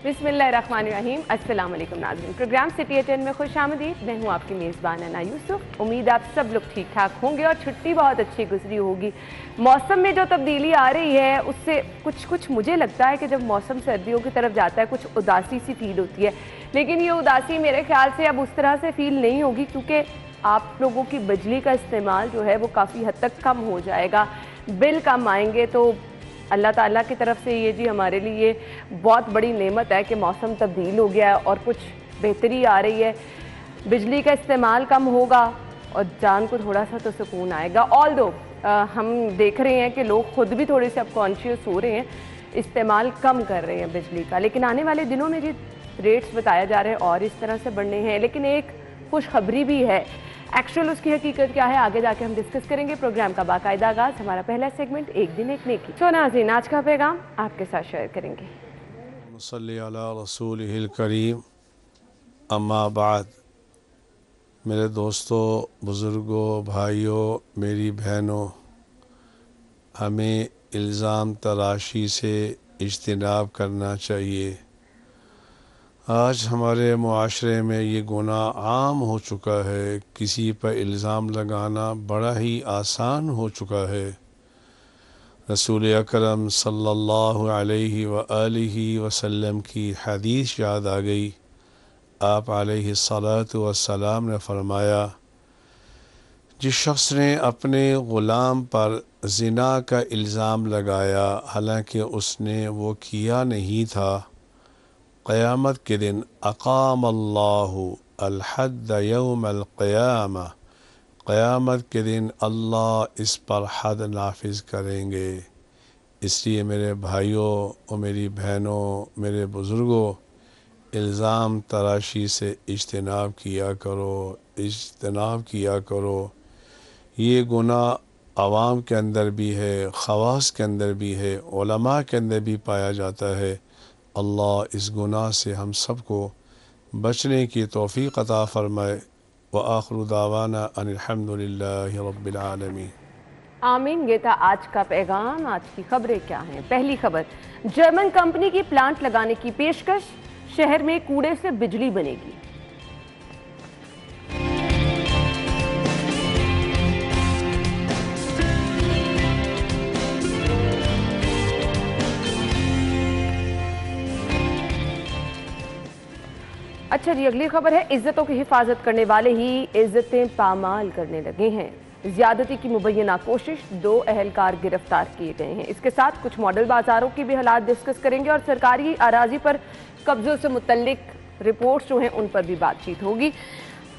बिस्मिल्लाहिर्रहमानिर्रहीम। अस्सलाम वालेकुम नाज़रीन, प्रोग्राम सिटी एट में खुश आमदीद। मैं हूँ आपकी मेज़बान अना यूसुफ। उम्मीद आप सब लोग ठीक ठाक होंगे और छुट्टी बहुत अच्छी गुजरी होगी। मौसम में जो तब्दीली आ रही है उससे कुछ मुझे लगता है कि जब मौसम सर्दियों की तरफ जाता है कुछ उदासी सी फील होती है, लेकिन ये उदासी मेरे ख्याल से अब उस तरह से फील नहीं होगी, क्योंकि आप लोगों की बिजली का इस्तेमाल जो है वो काफ़ी हद तक कम हो जाएगा, बिल कम आएंगे। तो अल्लाह ताला की तरफ से ये जी हमारे लिए बहुत बड़ी नेमत है कि मौसम तब्दील हो गया है और कुछ बेहतरी आ रही है, बिजली का इस्तेमाल कम होगा और जान को थोड़ा सा तो सुकून आएगा। ऑल दो हम देख रहे हैं कि लोग खुद भी थोड़े से अब कॉन्शियस हो रहे हैं, इस्तेमाल कम कर रहे हैं बिजली का, लेकिन आने वाले दिनों में जी रेट्स बताया जा रहे हैं और इस तरह से बढ़ने हैं। लेकिन एक खुशखबरी भी है, एक्चुअल उसकी हकीकत क्या है आगे जाके हम डिस्कस करेंगे। प्रोग्राम का बाकायदा आगाज हमारा पहला सेगमेंट एक दिन एक नेकी। तो नाज़रीन, आज का पैगाम आपके साथ शेयर करेंगे। मुसल्ली अला रसूलिहिल करीम, अम्मा बाद। मेरे दोस्तों, बुज़ुर्गों, भाइयों, मेरी बहनों, हमें इल्ज़ाम तराशी से इज्तिनाब करना चाहिए। आज हमारे मुआशरे में ये गुनाह आम हो चुका है, किसी पर इल्ज़ाम लगाना बड़ा ही आसान हो चुका है। रसूल अकरम सल्लल्लाहु अलैहि व आलिहि वसल्लम की हदीस याद आ गई। आप अलैहिस्सलातु वस्सलाम ने फरमाया, जिस शख्स ने अपने ग़ुलाम पर ज़िना का इल्ज़ाम लगाया हालांकि उसने वो किया नहीं था, क़यामत के दिन अक़ामल्लाहु अल हद्द यौमल क़यामा, क़यामत के दिन अल्लाह इस पर हद नाफिज करेंगे। इसलिए मेरे भाइयों और मेरी बहनों, मेरे बुज़ुर्गों, इल्ज़ाम तराशी से इज्तिनाब किया करो, इज्तिनाब किया करो। ये गुनाह अवाम के अंदर भी है, ख़वास के अंदर भी है, उलमा के अंदर भी पाया जाता है। अल्लाह इस गुनाह से हम सबको बचने की तौफ़ीक़ अता फ़रमाए। व आखिरु दावाना अनिल हम्दुलिल्लाहि रब्बिल आलमीन। आमीन। ये था आज का पैगाम। आज की खबरें क्या हैं? पहली खबर, जर्मन कंपनी की प्लांट लगाने की पेशकश, शहर में कूड़े से बिजली बनेगी। अच्छा जी, अगली खबर है, इज्जतों की हिफाजत करने वाले ही इज्जतें पामाल करने लगे हैं। ज्यादती की मुबैना कोशिश, 2 अहलकार गिरफ्तार किए गए हैं। इसके साथ कुछ मॉडल बाजारों की भी हालात डिस्कस करेंगे और सरकारी अराजी पर कब्जों से मुतल्लिक रिपोर्ट्स जो हैं उन पर भी बातचीत होगी।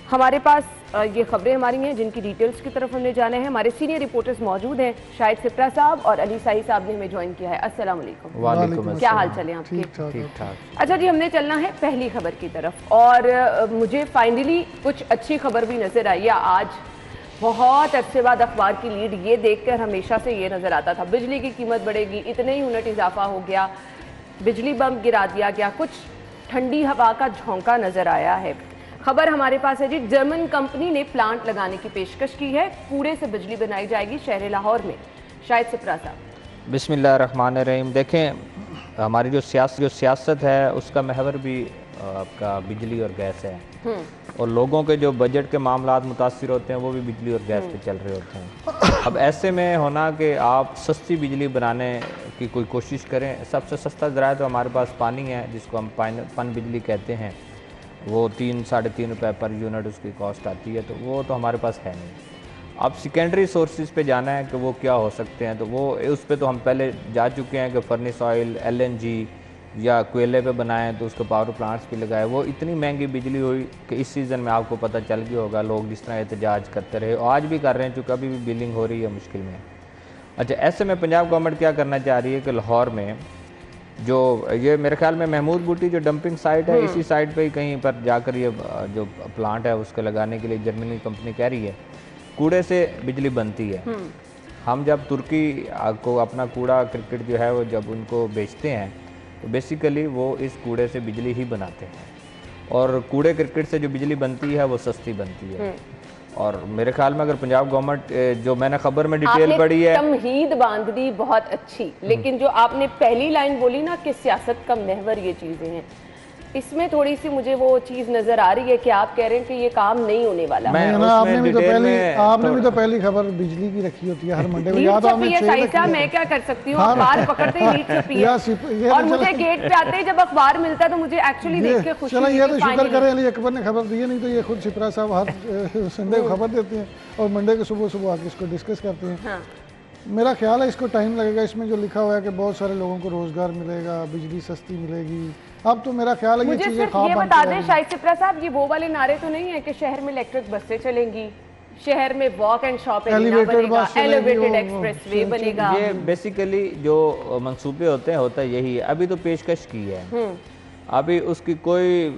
हमारे पास ये खबरें हमारी हैं जिनकी डिटेल्स की तरफ हमने जाना है। हमारे सीनियर रिपोर्टर्स मौजूद हैं, शाहिद सिप्रा साहब और अली साही साहब ने हमें ज्वाइन किया है। अस्सलाम वालेकुम। वालेकुम। क्या हाल चले आपके? ठीक ठाक। अच्छा जी, हमने चलना है पहली खबर की तरफ और मुझे फाइनली कुछ अच्छी खबर भी नजर आई है। आज बहुत अरसे बाद अखबार की लीड ये देखकर हमेशा से ये नजर आता था, बिजली की कीमत बढ़ेगी, इतने ही यूनिट इजाफा हो गया, बिजली बम गिरा दिया गया, कुछ ठंडी हवा का झोंका नजर आया है। खबर हमारे पास है जी, जर्मन कंपनी ने प्लांट लगाने की पेशकश की है, कूड़े से बिजली बनाई जाएगी शहर लाहौर में। शायद सिप्रा साहब। बिस्मिल्लाहिर्रहमानिर्रहीम। देखें, हमारी जो सियासत है उसका महवर भी आपका बिजली और गैस है, और लोगों के जो बजट के मामलात मुतासिर होते हैं वो भी बिजली और गैस पे चल रहे होते हैं। अब ऐसे में होना कि आप सस्ती बिजली बनाने की कोई कोशिश करें। सबसे सस्ता ज़राया तो हमारे पास पानी है, जिसको हम पन बिजली कहते हैं। वो 3-3.5 रुपये पर यूनिट उसकी कॉस्ट आती है, तो वो तो हमारे पास है नहीं। अब सेकेंडरी सोर्सेज पे जाना है कि वो क्या हो सकते हैं, तो वो उस पे तो हम पहले जा चुके हैं कि फर्नेस ऑयल, LNG या कोयले पे बनाएं, तो उसके पावर प्लांट्स भी लगाए। वो इतनी महंगी बिजली हुई कि इस सीज़न में आपको पता चल गया होगा, लोग जिस तरह एहतजाज करते रहे और आज भी कर रहे हैं, चूँकि अभी भी बिलिंग हो रही है मुश्किल में। अच्छा, ऐसे में पंजाब गवर्नमेंट क्या करना चाह रही है कि लाहौर में जो ये मेरे ख्याल में महमूद बूटी जो डंपिंग साइट है, इसी साइट पे ही कहीं पर जाकर ये जो प्लांट है उसको लगाने के लिए जर्मनी कंपनी कह रही है। कूड़े से बिजली बनती है। हम जब तुर्की को अपना कूड़ा क्रिकेट जो है वो जब उनको बेचते हैं तो बेसिकली वो इस कूड़े से बिजली ही बनाते हैं, और कूड़े क्रिकेट से जो बिजली बनती है वो सस्ती बनती है। और मेरे ख्याल में अगर पंजाब गवर्नमेंट, जो मैंने खबर में डिटेल आपने पढ़ी है, तमहीद बांध दी बहुत अच्छी, लेकिन जो आपने पहली लाइन बोली ना कि सियासत का महवर ये चीजें हैं, इसमें थोड़ी सी मुझे वो चीज नजर आ रही है कि आप कह रहे हैं कि ये काम नहीं होने वाला। आपने भी तो पहली खबर बिजली की रखी होती है हर मंडे को, याद है। मैं क्या कर सकती हूँ, अखबार पकड़ते ही लीड छपी है और मुझे गेट पे आते ही जब अखबार मिलता है तो मुझे एक्चुअली देख के खुशी होती है। ये तो शुक्र करें अली अकबर ने खबर दी है, नहीं तो ये खुद सिपरा साहब हर संडे को खबर देते हैं और मंडे को सुबह सुबह आके इसको डिस्कस करते हैं। मेरा ख्याल है इसको टाइम लगेगा। इसमें जो लिखा हुआ है कि बहुत सारे लोगों को रोजगार मिलेगा, बिजली सस्ती मिलेगी, अब तो मेरा ख्याल है ये चीजें ख्वाब ये बता दें शाहिद सिपरा साहब, ये वो वाले नारे तो नहीं है कि शहर में इलेक्ट्रिक बसें चलेंगी, शहर में वॉक एंड शॉप बनेगा, एलिवेटेड एक्सप्रेसवे बनेगा। ये बेसिकली जो मंसूबे होते हैं होता यही है। अभी तो पेशकश की है, अभी उसकी कोई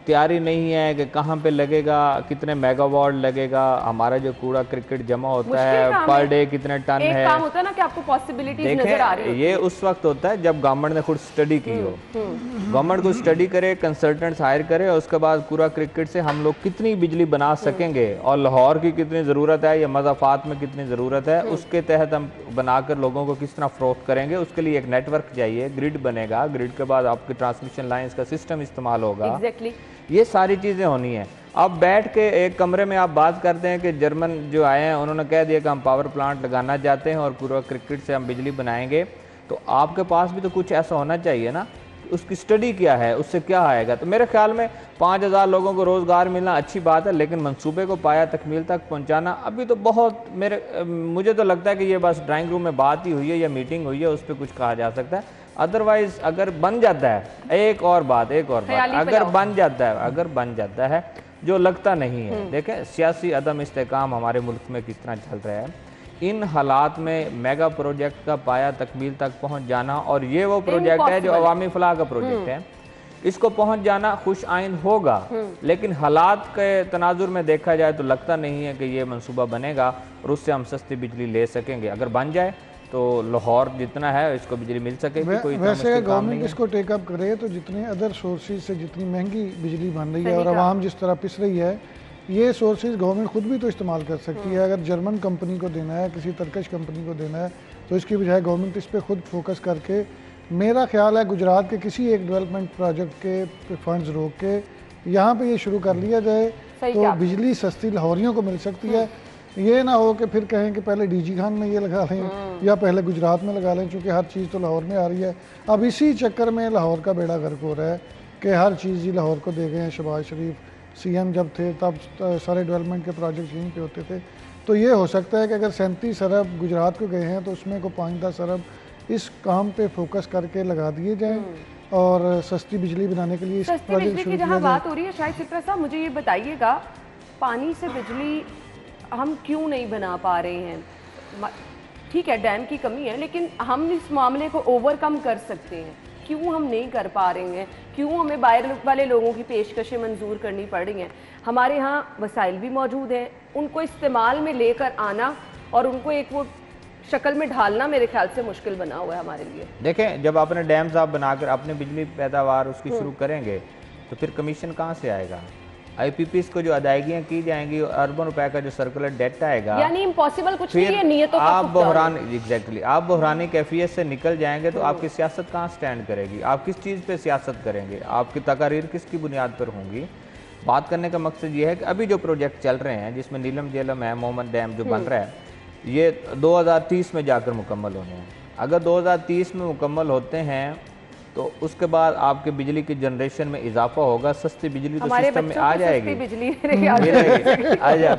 तैयारी नहीं है कि कहाँ पे लगेगा, कितने मेगावाट लगेगा, हमारा जो कूड़ा क्रिकेट जमा होता है पर डे कितने टन है। काम होता है ना कि आपको पॉसिबिलिटीज नजर आ रही है। ये उस वक्त होता है जब गवर्नमेंट ने खुद स्टडी की हो, गवर्नमेंट को स्टडी करे, कंसल्टेंट्स हायर करे और उसके बाद पूरा क्रिकेट से हम लोग कितनी बिजली बना सकेंगे और लाहौर की कितनी ज़रूरत है या मज़ाफात में कितनी ज़रूरत है, उसके तहत हम बनाकर लोगों को किस तरह फ़रोख्त करेंगे। उसके लिए एक नेटवर्क चाहिए, ग्रिड बनेगा, ग्रिड के बाद आपकी ट्रांसमिशन लाइन्स का सिस्टम इस्तेमाल होगा। ये सारी चीज़ें होनी है। अब बैठ के एक कमरे में आप बात करते हैं कि जर्मन जो आए हैं उन्होंने कह दिया कि हम पावर प्लांट लगाना चाहते हैं और पूरा क्रिकेट से हम बिजली बनाएंगे, तो आपके पास भी तो कुछ ऐसा होना चाहिए ना, उसकी स्टडी क्या है, उससे क्या आएगा। तो मेरे ख्याल में 5000 लोगों को रोज़गार मिलना अच्छी बात है, लेकिन मंसूबे को पाया तकमील तक पहुंचाना अभी तो बहुत मुझे तो लगता है कि ये बस ड्राइंग रूम में बात ही हुई है या मीटिंग हुई है, उस पर कुछ कहा जा सकता है। अदरवाइज अगर बन जाता है, एक और बात अगर बन जाता है जो लगता नहीं है, देखें सियासी अदम इस्तेकाम हमारे मुल्क में किस तरह चल रहा है, इन हालात में मेगा प्रोजेक्ट का पाया तकमील तक पहुंच जाना, और ये वो प्रोजेक्ट है जो अवामी फलाह का प्रोजेक्ट है, इसको पहुंच जाना खुश आइन होगा, लेकिन हालात के तनाजुर में देखा जाए तो लगता नहीं है कि ये मंसूबा बनेगा और उससे हम सस्ती बिजली ले सकेंगे। अगर बन जाए तो लाहौर जितना है इसको बिजली मिल सकेगी। कोई वैसे गवर्नमेंट इसको टेकअप करे तो जितने अदर सोर्सेज से जितनी महंगी बिजली बन रही है और आवाम जिस तरह पिस रही है, ये सोर्सेज गवर्नमेंट खुद भी तो इस्तेमाल कर सकती है। अगर जर्मन कंपनी को देना है, किसी तरकश कंपनी को देना है, तो इसकी बजाय गवर्नमेंट इस पर खुद फोकस करके, मेरा ख्याल है गुजरात के किसी एक डेवलपमेंट प्रोजेक्ट के फंड्स रोक के यहाँ पे ये शुरू कर लिया जाए तो बिजली सस्ती लाहौरियों को मिल सकती है। ये ना हो कि फिर कहें कि पहले डीजी खान में ये लगा लें या पहले गुजरात में लगा लें, चूँकि हर चीज़ तो लाहौर में आ रही है। अब इसी चक्कर में लाहौर का बेड़ा गर्क हो रहा है कि हर चीज़ ही लाहौर को दे गए हैं। शहबाज शरीफ सीएम जब थे तब सारे डेवलपमेंट के प्रोजेक्ट यहीं पे होते थे। तो ये हो सकता है कि अगर 37 अरब गुजरात को गए हैं तो उसमें को 5-10 अरब इस काम पे फोकस करके लगा दिए जाएँ और सस्ती बिजली बनाने के लिए सस्ती बिजली की जहाँ बात हो रही है, शायद चित्रा साहब मुझे ये बताइएगा, पानी से बिजली हम क्यों नहीं बना पा रहे हैं? ठीक है डैम की कमी है, लेकिन हम इस मामले को ओवरकम कर सकते हैं, क्यों हम नहीं कर पा रहे हैं? क्यों हमें बाहर वाले लोगों की पेशकशें मंजूर करनी पड़ रही हैं? हमारे यहाँ वसाइल भी मौजूद हैं, उनको इस्तेमाल में लेकर आना और उनको एक वो शक्ल में ढालना मेरे ख्याल से मुश्किल बना हुआ है हमारे लिए। देखें, जब आपने डैम्स आप बनाकर अपने बिजली पैदावार उसकी शुरू करेंगे तो फिर कमीशन कहाँ से आएगा? IPPs को जो अदायगियाँ की जाएंगी, अरबों रुपए का जो सर्कुलर डेट आएगा, यानी इम्पॉसिबल कुछ नहीं है, नियतों आप बहरानी कैफियत से निकल जाएंगे तो आपकी सियासत कहाँ स्टैंड करेगी? आप किस चीज़ पे सियासत करेंगे? आपकी तकारीर किसकी बुनियाद पर होंगी? बात करने का मकसद ये है कि अभी जो प्रोजेक्ट चल रहे हैं जिसमें नीलम जेलम है, मोहम्मद डैम जो बन रहा है, ये 2030 में जाकर मुकम्मल होने हैं। अगर 2030 में मुकम्मल होते हैं तो उसके बाद आपके बिजली की जनरेशन में इजाफा होगा, सस्ती बिजली तो सिस्टम में आ जाएगी,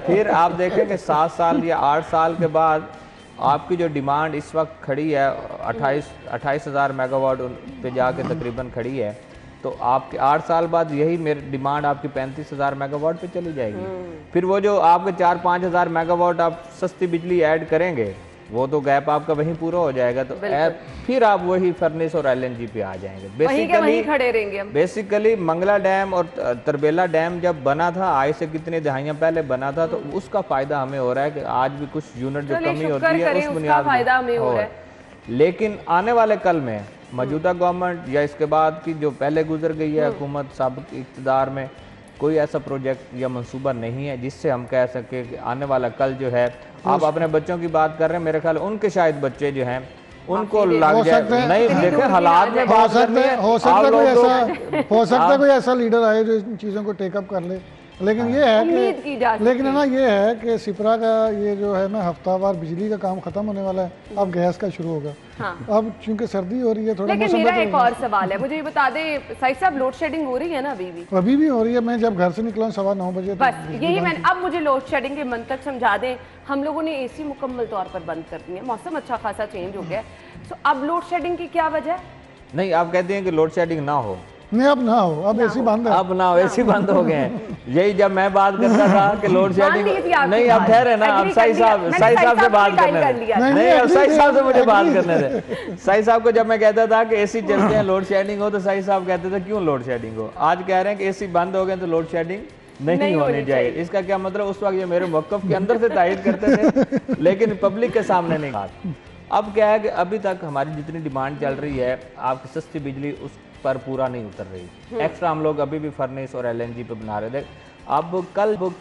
फिर आप देखेंगे 7 साल या 8 साल के बाद आपकी जो डिमांड इस वक्त खड़ी है 28,000 मेगावाट पे जाके तकरीबन खड़ी है, तो आपके 8 साल बाद यही मेरी डिमांड आपकी 35,000 मेगावाट पे चली जाएगी। फिर वो जो आपके 4-5 हज़ार मेगावाट आप सस्ती बिजली ऐड करेंगे, वो तो गैप आपका वहीं पूरा हो जाएगा, तो फिर आप वही फर्नेस और LNG पे आ जाएंगे। वहीं खड़े रहेंगे। बेसिकली मंगला डैम और तरबेला डैम जब बना था, आज से कितनी दहाइयां पहले बना था, तो उसका फायदा हमें हो रहा है कि आज भी कुछ यूनिट जो कमी होती है उस बुनियाद में हो रहा है। लेकिन आने वाले कल में मौजूदा गवर्नमेंट या इसके बाद की जो पहले गुजर गई है हुकूमत साबिक इक़्तिदार में, कोई ऐसा प्रोजेक्ट या मंसूबा नहीं है जिससे हम कह सके कि आने वाला कल जो है, आप अपने बच्चों की बात कर रहे हैं, मेरे ख्याल उनके शायद बच्चे जो हैं उनको लग जाए, नहीं देखे हालात में बात करनी है। हो सकता है कोई ऐसा लीडर आए जो इन चीज़ों को टेकअप कर ले, लेकिन ये है कि लेकिन है ना, ये है कि सिपरा का ये जो है ना हफ्तावार बिजली का काम खत्म होने वाला है, अब गैस का शुरू होगा। हाँ। अब चूंकि सर्दी हो रही है थोड़ा, लेकिन मेरा एक और सवाल है, मुझे ये बता दे साहिब साहब, लोड शेडिंग हो रही है ना अभी भी हो रही है। मैं जब घर से निकला 9:15 बजे, बस यही मैंने, अब मुझे लोड शेडिंग के मंतक समझा दें। हम लोगों ने एसी मुकम्मल तौर पर बंद कर दी है, मौसम अच्छा खासा चेंज हो गया, तो अब लोड शेडिंग की क्या वजह है? नहीं, आप कहते हैं कि लोड शेडिंग ना हो, नहीं अब ना हो, अब एसी बंद है, अब ना हो, एसी बंद हो गए हैं। यही जब मैं बात करता था कि लोड शेडिंग नहीं, अब ठहरे ना, अब साई साहब से बात करने नहीं, अब साई साहब से मुझे बात करने थे। साई साहब को जब मैं कहता था कि एसी चलते हैं लोड शेडिंग हो, तो साई साहब कहते थे क्यों लोड शेडिंग हो। आज कह रहे हैं कि एसी बंद हो गए तो लोड शेडिंग नहीं होनी चाहिए। इसका क्या मतलब? उस वक्त ये मेरे मौक़िफ़ के अंदर से तायद करते थे लेकिन पब्लिक के सामने नहीं कहा। अब क्या है कि अभी तक हमारी जितनी डिमांड चल रही है आपकी सस्ती बिजली, उस पर पूरा नहीं उतर रही। एक्स्ट्रा हम लोग अभी भी फर्नेस और LNG पे बना रहे थे। अब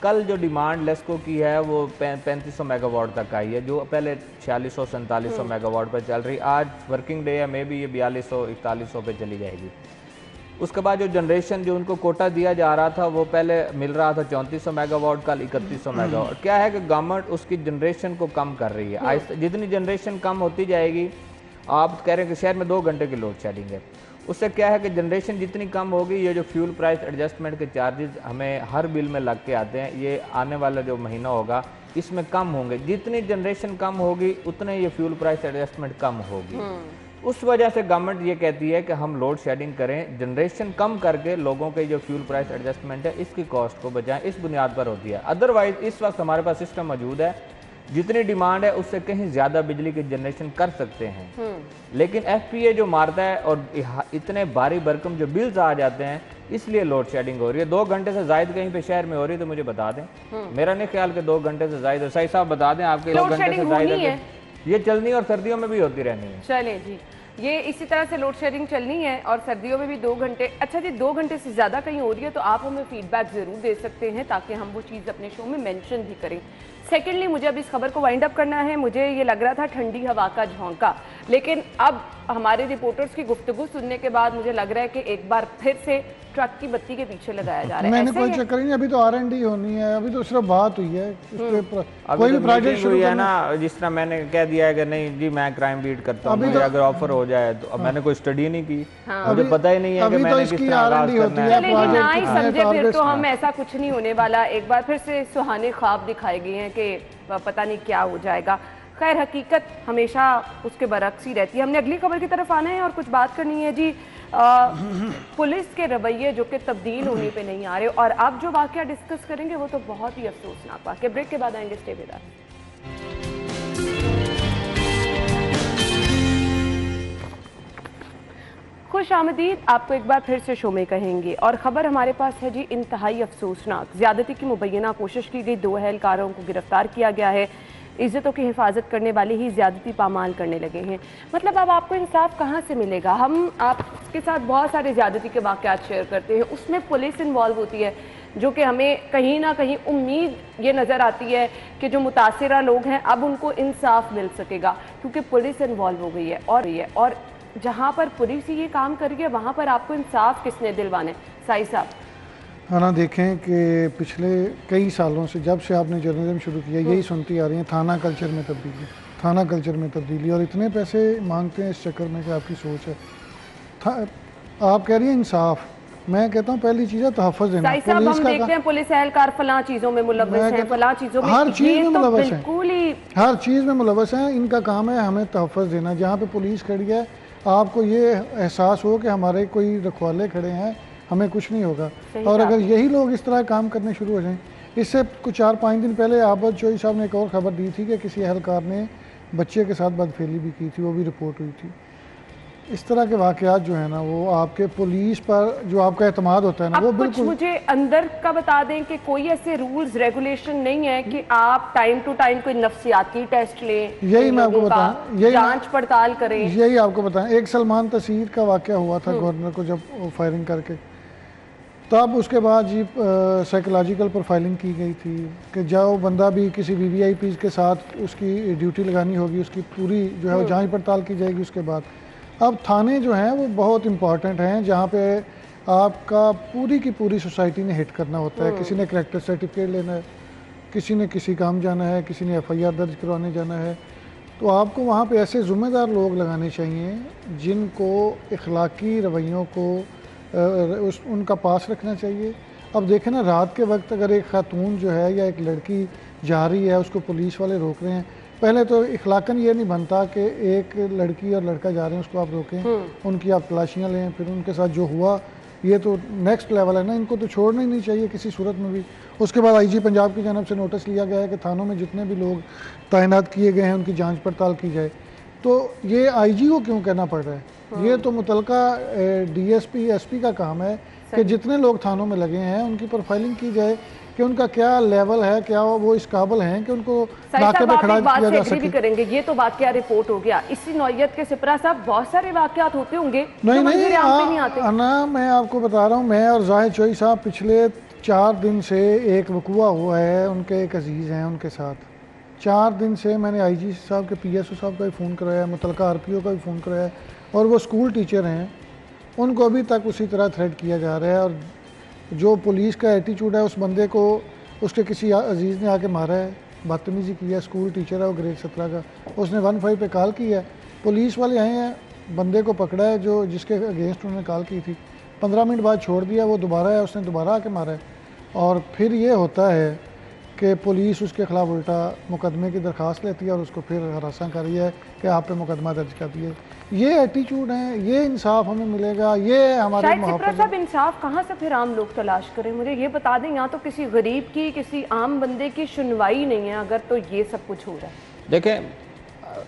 कल जो डिमांड लेस्को की है वो 3500 मेगावाट तक आई है, जो पहले 4600-4700 मेगावाट पर चल रही। आज वर्किंग डे है, मे बी ये 4200-4100 पे चली जाएगी। उसके बाद जो जनरेशन जो उनको कोटा दिया जा रहा था वो पहले मिल रहा था 3400 मेगावाट, कल 3100 मेगावाट। क्या है कि गवर्नमेंट उसकी जनरेशन को कम कर रही है। जितनी जनरेशन कम होती जाएगी, आप कह रहे हैं कि शहर में 2 घंटे की लोड शेडिंग है, उससे क्या है कि जनरेशन जितनी कम होगी, ये जो फ्यूल प्राइस एडजस्टमेंट के चार्जेस हमें हर बिल में लग के आते हैं, ये आने वाला जो महीना होगा इसमें कम होंगे। जितनी जनरेशन कम होगी उतने ये फ्यूल प्राइस एडजस्टमेंट कम होगी। उस वजह से गवर्नमेंट ये कहती है कि हम लोड शेडिंग करें, जनरेशन कम करके लोगों के जो फ्यूल प्राइस एडजस्टमेंट है इसकी कॉस्ट को बचाएं, इस बुनियाद पर होती है। अदरवाइज इस वक्त हमारे पास सिस्टम मौजूद है, जितनी डिमांड है उससे कहीं ज़्यादा बिजली की जनरेशन कर सकते हैं, लेकिन FPA जो मारता है और इतने भारी भरकम जो बिल्स आ जाते हैं, इसलिए लोड शेडिंग हो रही है। 2 घंटे से जायद कहीं पे शहर में हो रही है तो मुझे बता दें। मेरा नहीं ख्याल कि 2 घंटे से जायद है। सही साहब बता दें, आपके 2 घंटे से जायद है, ये चलनी और सर्दियों में भी होती रहनी है। चले जी, ये इसी तरह से लोड शेडिंग चलनी है और सर्दियों में भी 2 घंटे। अच्छा जी, 2 घंटे से ज़्यादा कहीं हो रही है तो आप हमें फीडबैक ज़रूर दे सकते हैं ताकि हम वो चीज़ अपने शो में मेंशन भी करें। सेकेंडली, मुझे अब इस खबर को वाइंड अप करना है। मुझे ये लग रहा था ठंडी हवा का झोंका, लेकिन अब हमारे रिपोर्टर्स की गुफ्तगू सुनने के बाद मुझे लग रहा है कि एक बार फिर से ट्रक की बत्ती के पीछे लगाया जा रहा है। नहीं, कोई चक्कर नहीं, अभी तो R&D होनी है, अभी तो सिर्फ बात हुई है, कोई भी प्रोजेक्ट शुरू है ना। जिस तरह मैंने कह दिया है कि नहीं जी मैं क्राइम बीट करता हूँ, मुझे अगर ऑफर हो जाए तो। अब मैंने कोई स्टडी नहीं की, मुझे पता ही नहीं है कि मैंने किस तरह आगाज करना है। ना ही समझे फिर तो हम, ऐसा कुछ नहीं होने वाला। एक बार फिर से सुहाने ख्वाब दिखाए गए हैं कि पता नहीं क्या हो जाएगा। खैर, हकीकत हमेशा उसके बरक्स ही रहती है। हमने अगली खबर की तरफ आना है और कुछ बात करनी है जी। पुलिस के रवैये जो कि तब्दील होने पे नहीं आ रहे, और अब जो वाकया डिस्कस करेंगे वो तो बहुत ही अफसोसनाक वाकया। ब्रेक के बाद आएंगे, स्टे विद अस। खुश आमदीद, आपको एक बार फिर से शो में कहेंगे। और ख़बर हमारे पास है जी इंतहाई अफसोसनाक। ज़्यादती की मुबैना कोशिश की गई, 2 अहलकारों को गिरफ्तार किया गया है। इज़्ज़तों की हिफाजत करने वाले ही ज़्यादती पामाल करने लगे हैं। मतलब अब आपको इंसाफ कहाँ से मिलेगा? हम आपके साथ बहुत सारे ज़्यादती के वाक़यात शेयर करते हैं, उसमें पुलिस इन्वॉल्व होती है, जो कि हमें कहीं ना कहीं उम्मीद ये नज़र आती है कि जो मुतासिरा लोग हैं अब उनको इंसाफ मिल सकेगा, क्योंकि पुलिस इन्वॉल्व हो गई है। और जहाँ पर पुलिस ही ये काम कर रही है वहाँ पर आपको इंसाफ किसने दिलवाने? साई साहब, है ना, देखें कि पिछले कई सालों से, जब से आपने जर्नलिज्म शुरू किया, यही सुनती आ रही है, थाना कल्चर में तब्दीली, थाना कल्चर में तब्दीली, और इतने पैसे मांगते हैं इस चक्कर में कि आपकी सोच है। आप कह रही हैं इंसाफ, मैं कहता हूँ पहली चीज़ है तहफ़्फ़ुज़ देना। साई साहब, हम देखते हैं पुलिस एहलकार फलां चीज़ों में मुलव्वस हैं, फलां चीज़ों में, हर चीज़ में मुलव्वस हैं, बिल्कुल ही हर चीज़ में मुलव्वस हैं। इनका काम है हमें तहफ़्फ़ुज़ देना। जहाँ पे पुलिस खड़ी है, आपको ये एहसास हो कि हमारे कोई रखवाले खड़े हैं, हमें कुछ नहीं होगा। और अगर यही लोग इस तरह काम करने शुरू हो जाएं, इससे कुछ 4-5 दिन पहले आबद चोई साहब ने एक और ख़बर दी थी कि किसी एहलकार ने बच्चे के साथ बदफेली भी की थी, वो भी रिपोर्ट हुई थी। इस तरह के वाक़यात जो है ना, वो आपके पुलिस पर जो आपका एतमाद होता है ना, वो बिल्कुल। मुझे अंदर का बता दें कि कोई ऐसे रूल्स रेगुलेशन नहीं है कि आप टाइम टू टाइम कोई नफ्सियाती टेस्ट लें, यही मैं आपको बताऊं, यही जांच पड़ताल करें। यही आपको बताएं, एक सलमान तसीर का वाक़या हुआ था गवर्नर को, जब फायरिंग करके तब उसके बाद जी साइकोलॉजिकल प्रोफाइलिंग की गई थी कि जो बंदा भी किसी वीवीआईपी के साथ उसकी ड्यूटी लगानी होगी उसकी पूरी जो है वो जांच पड़ताल की जाएगी। उसके बाद अब थाने जो हैं वो बहुत इम्पॉर्टेंट हैं, जहाँ पे आपका पूरी की पूरी सोसाइटी ने हिट करना होता है। किसी ने करैक्टर सर्टिफिकेट लेना है, किसी ने किसी काम जाना है, किसी ने एफआईआर दर्ज करवाने जाना है, तो आपको वहाँ पे ऐसे ज़िम्मेदार लोग लगाने चाहिए जिनको इखलाकी रवैयों को उनका पास रखना चाहिए। अब देखें ना, रात के वक्त अगर एक खातून जो है या एक लड़की जा रही है, उसको पुलिस वाले रोक रहे हैं, पहले तो इखलाकन ये नहीं बनता कि एक लड़की और लड़का जा रहे हैं उसको आप रोकें, उनकी आप तलाशियाँ लें, फिर उनके साथ जो हुआ ये तो नेक्स्ट लेवल है ना, इनको तो छोड़ना ही नहीं चाहिए किसी सूरत में भी। उसके बाद आईजी पंजाब की जानब से नोटिस लिया गया है कि थानों में जितने भी लोग तैनात किए गए हैं उनकी जांच पड़ताल की जाए। तो ये आईजी को क्यों कहना पड़ रहा है? ये तो मुतलका डीएसपी एसपी का काम है कि जितने लोग थानों में लगे हैं उनकी प्रोफाइलिंग की जाए कि उनका क्या लेवल है, क्या वो इस काबिल हैं कि उनको नाके पे खड़ा किया जा सके। भी करेंगे ये तो वाकया रिपोर्ट हो गया। इसी नौयत के सिपरा साहब बहुत सारे वाकयात होते होंगे नहीं नहीं आते। ना, मैं आपको बता रहा हूँ, मैं और जाहिद चोई साहब पिछले 4 दिन से एक वकूआ हुआ है, उनके एक अजीज़ हैं उनके साथ। 4 दिन से मैंने आईजी साहब के पीएसओ साहब का भी फ़ोन कराया, मुतलका आरपीओ का भी फ़ोन कराया, और वो स्कूल टीचर हैं, उनको अभी तक उसी तरह थ्रेट किया जा रहा है। और जो पुलिस का एटीट्यूड है, उस बंदे को उसके किसी अजीज़ ने आके मारा है, बदतमीज़ी की है। स्कूल टीचर है वो ग्रेड 17 का, उसने 15 पे कॉल की है, पुलिस वाले आए हैं, बंदे को पकड़ा है जो जिसके अगेंस्ट उन्होंने कॉल की थी, 15 मिनट बाद छोड़ दिया, वो दोबारा है, उसने दोबारा आके मारा है। और फिर ये होता है कि पुलिस उसके खिलाफ उल्टा मुकदमे की दरख्वास्त लेती है और उसको फिर हरासा कर रही है कि आप पे मुकदमा दर्ज कर दिए। ये एटीट्यूड है, ये इंसाफ हमें मिलेगा, ये हमारे साहब इंसाफ कहाँ से फिर आम लोग तलाश करें? मुझे ये बता दें, यहाँ तो किसी गरीब की किसी आम बंदे की सुनवाई नहीं है अगर तो ये सब कुछ हो रहा है। देखें,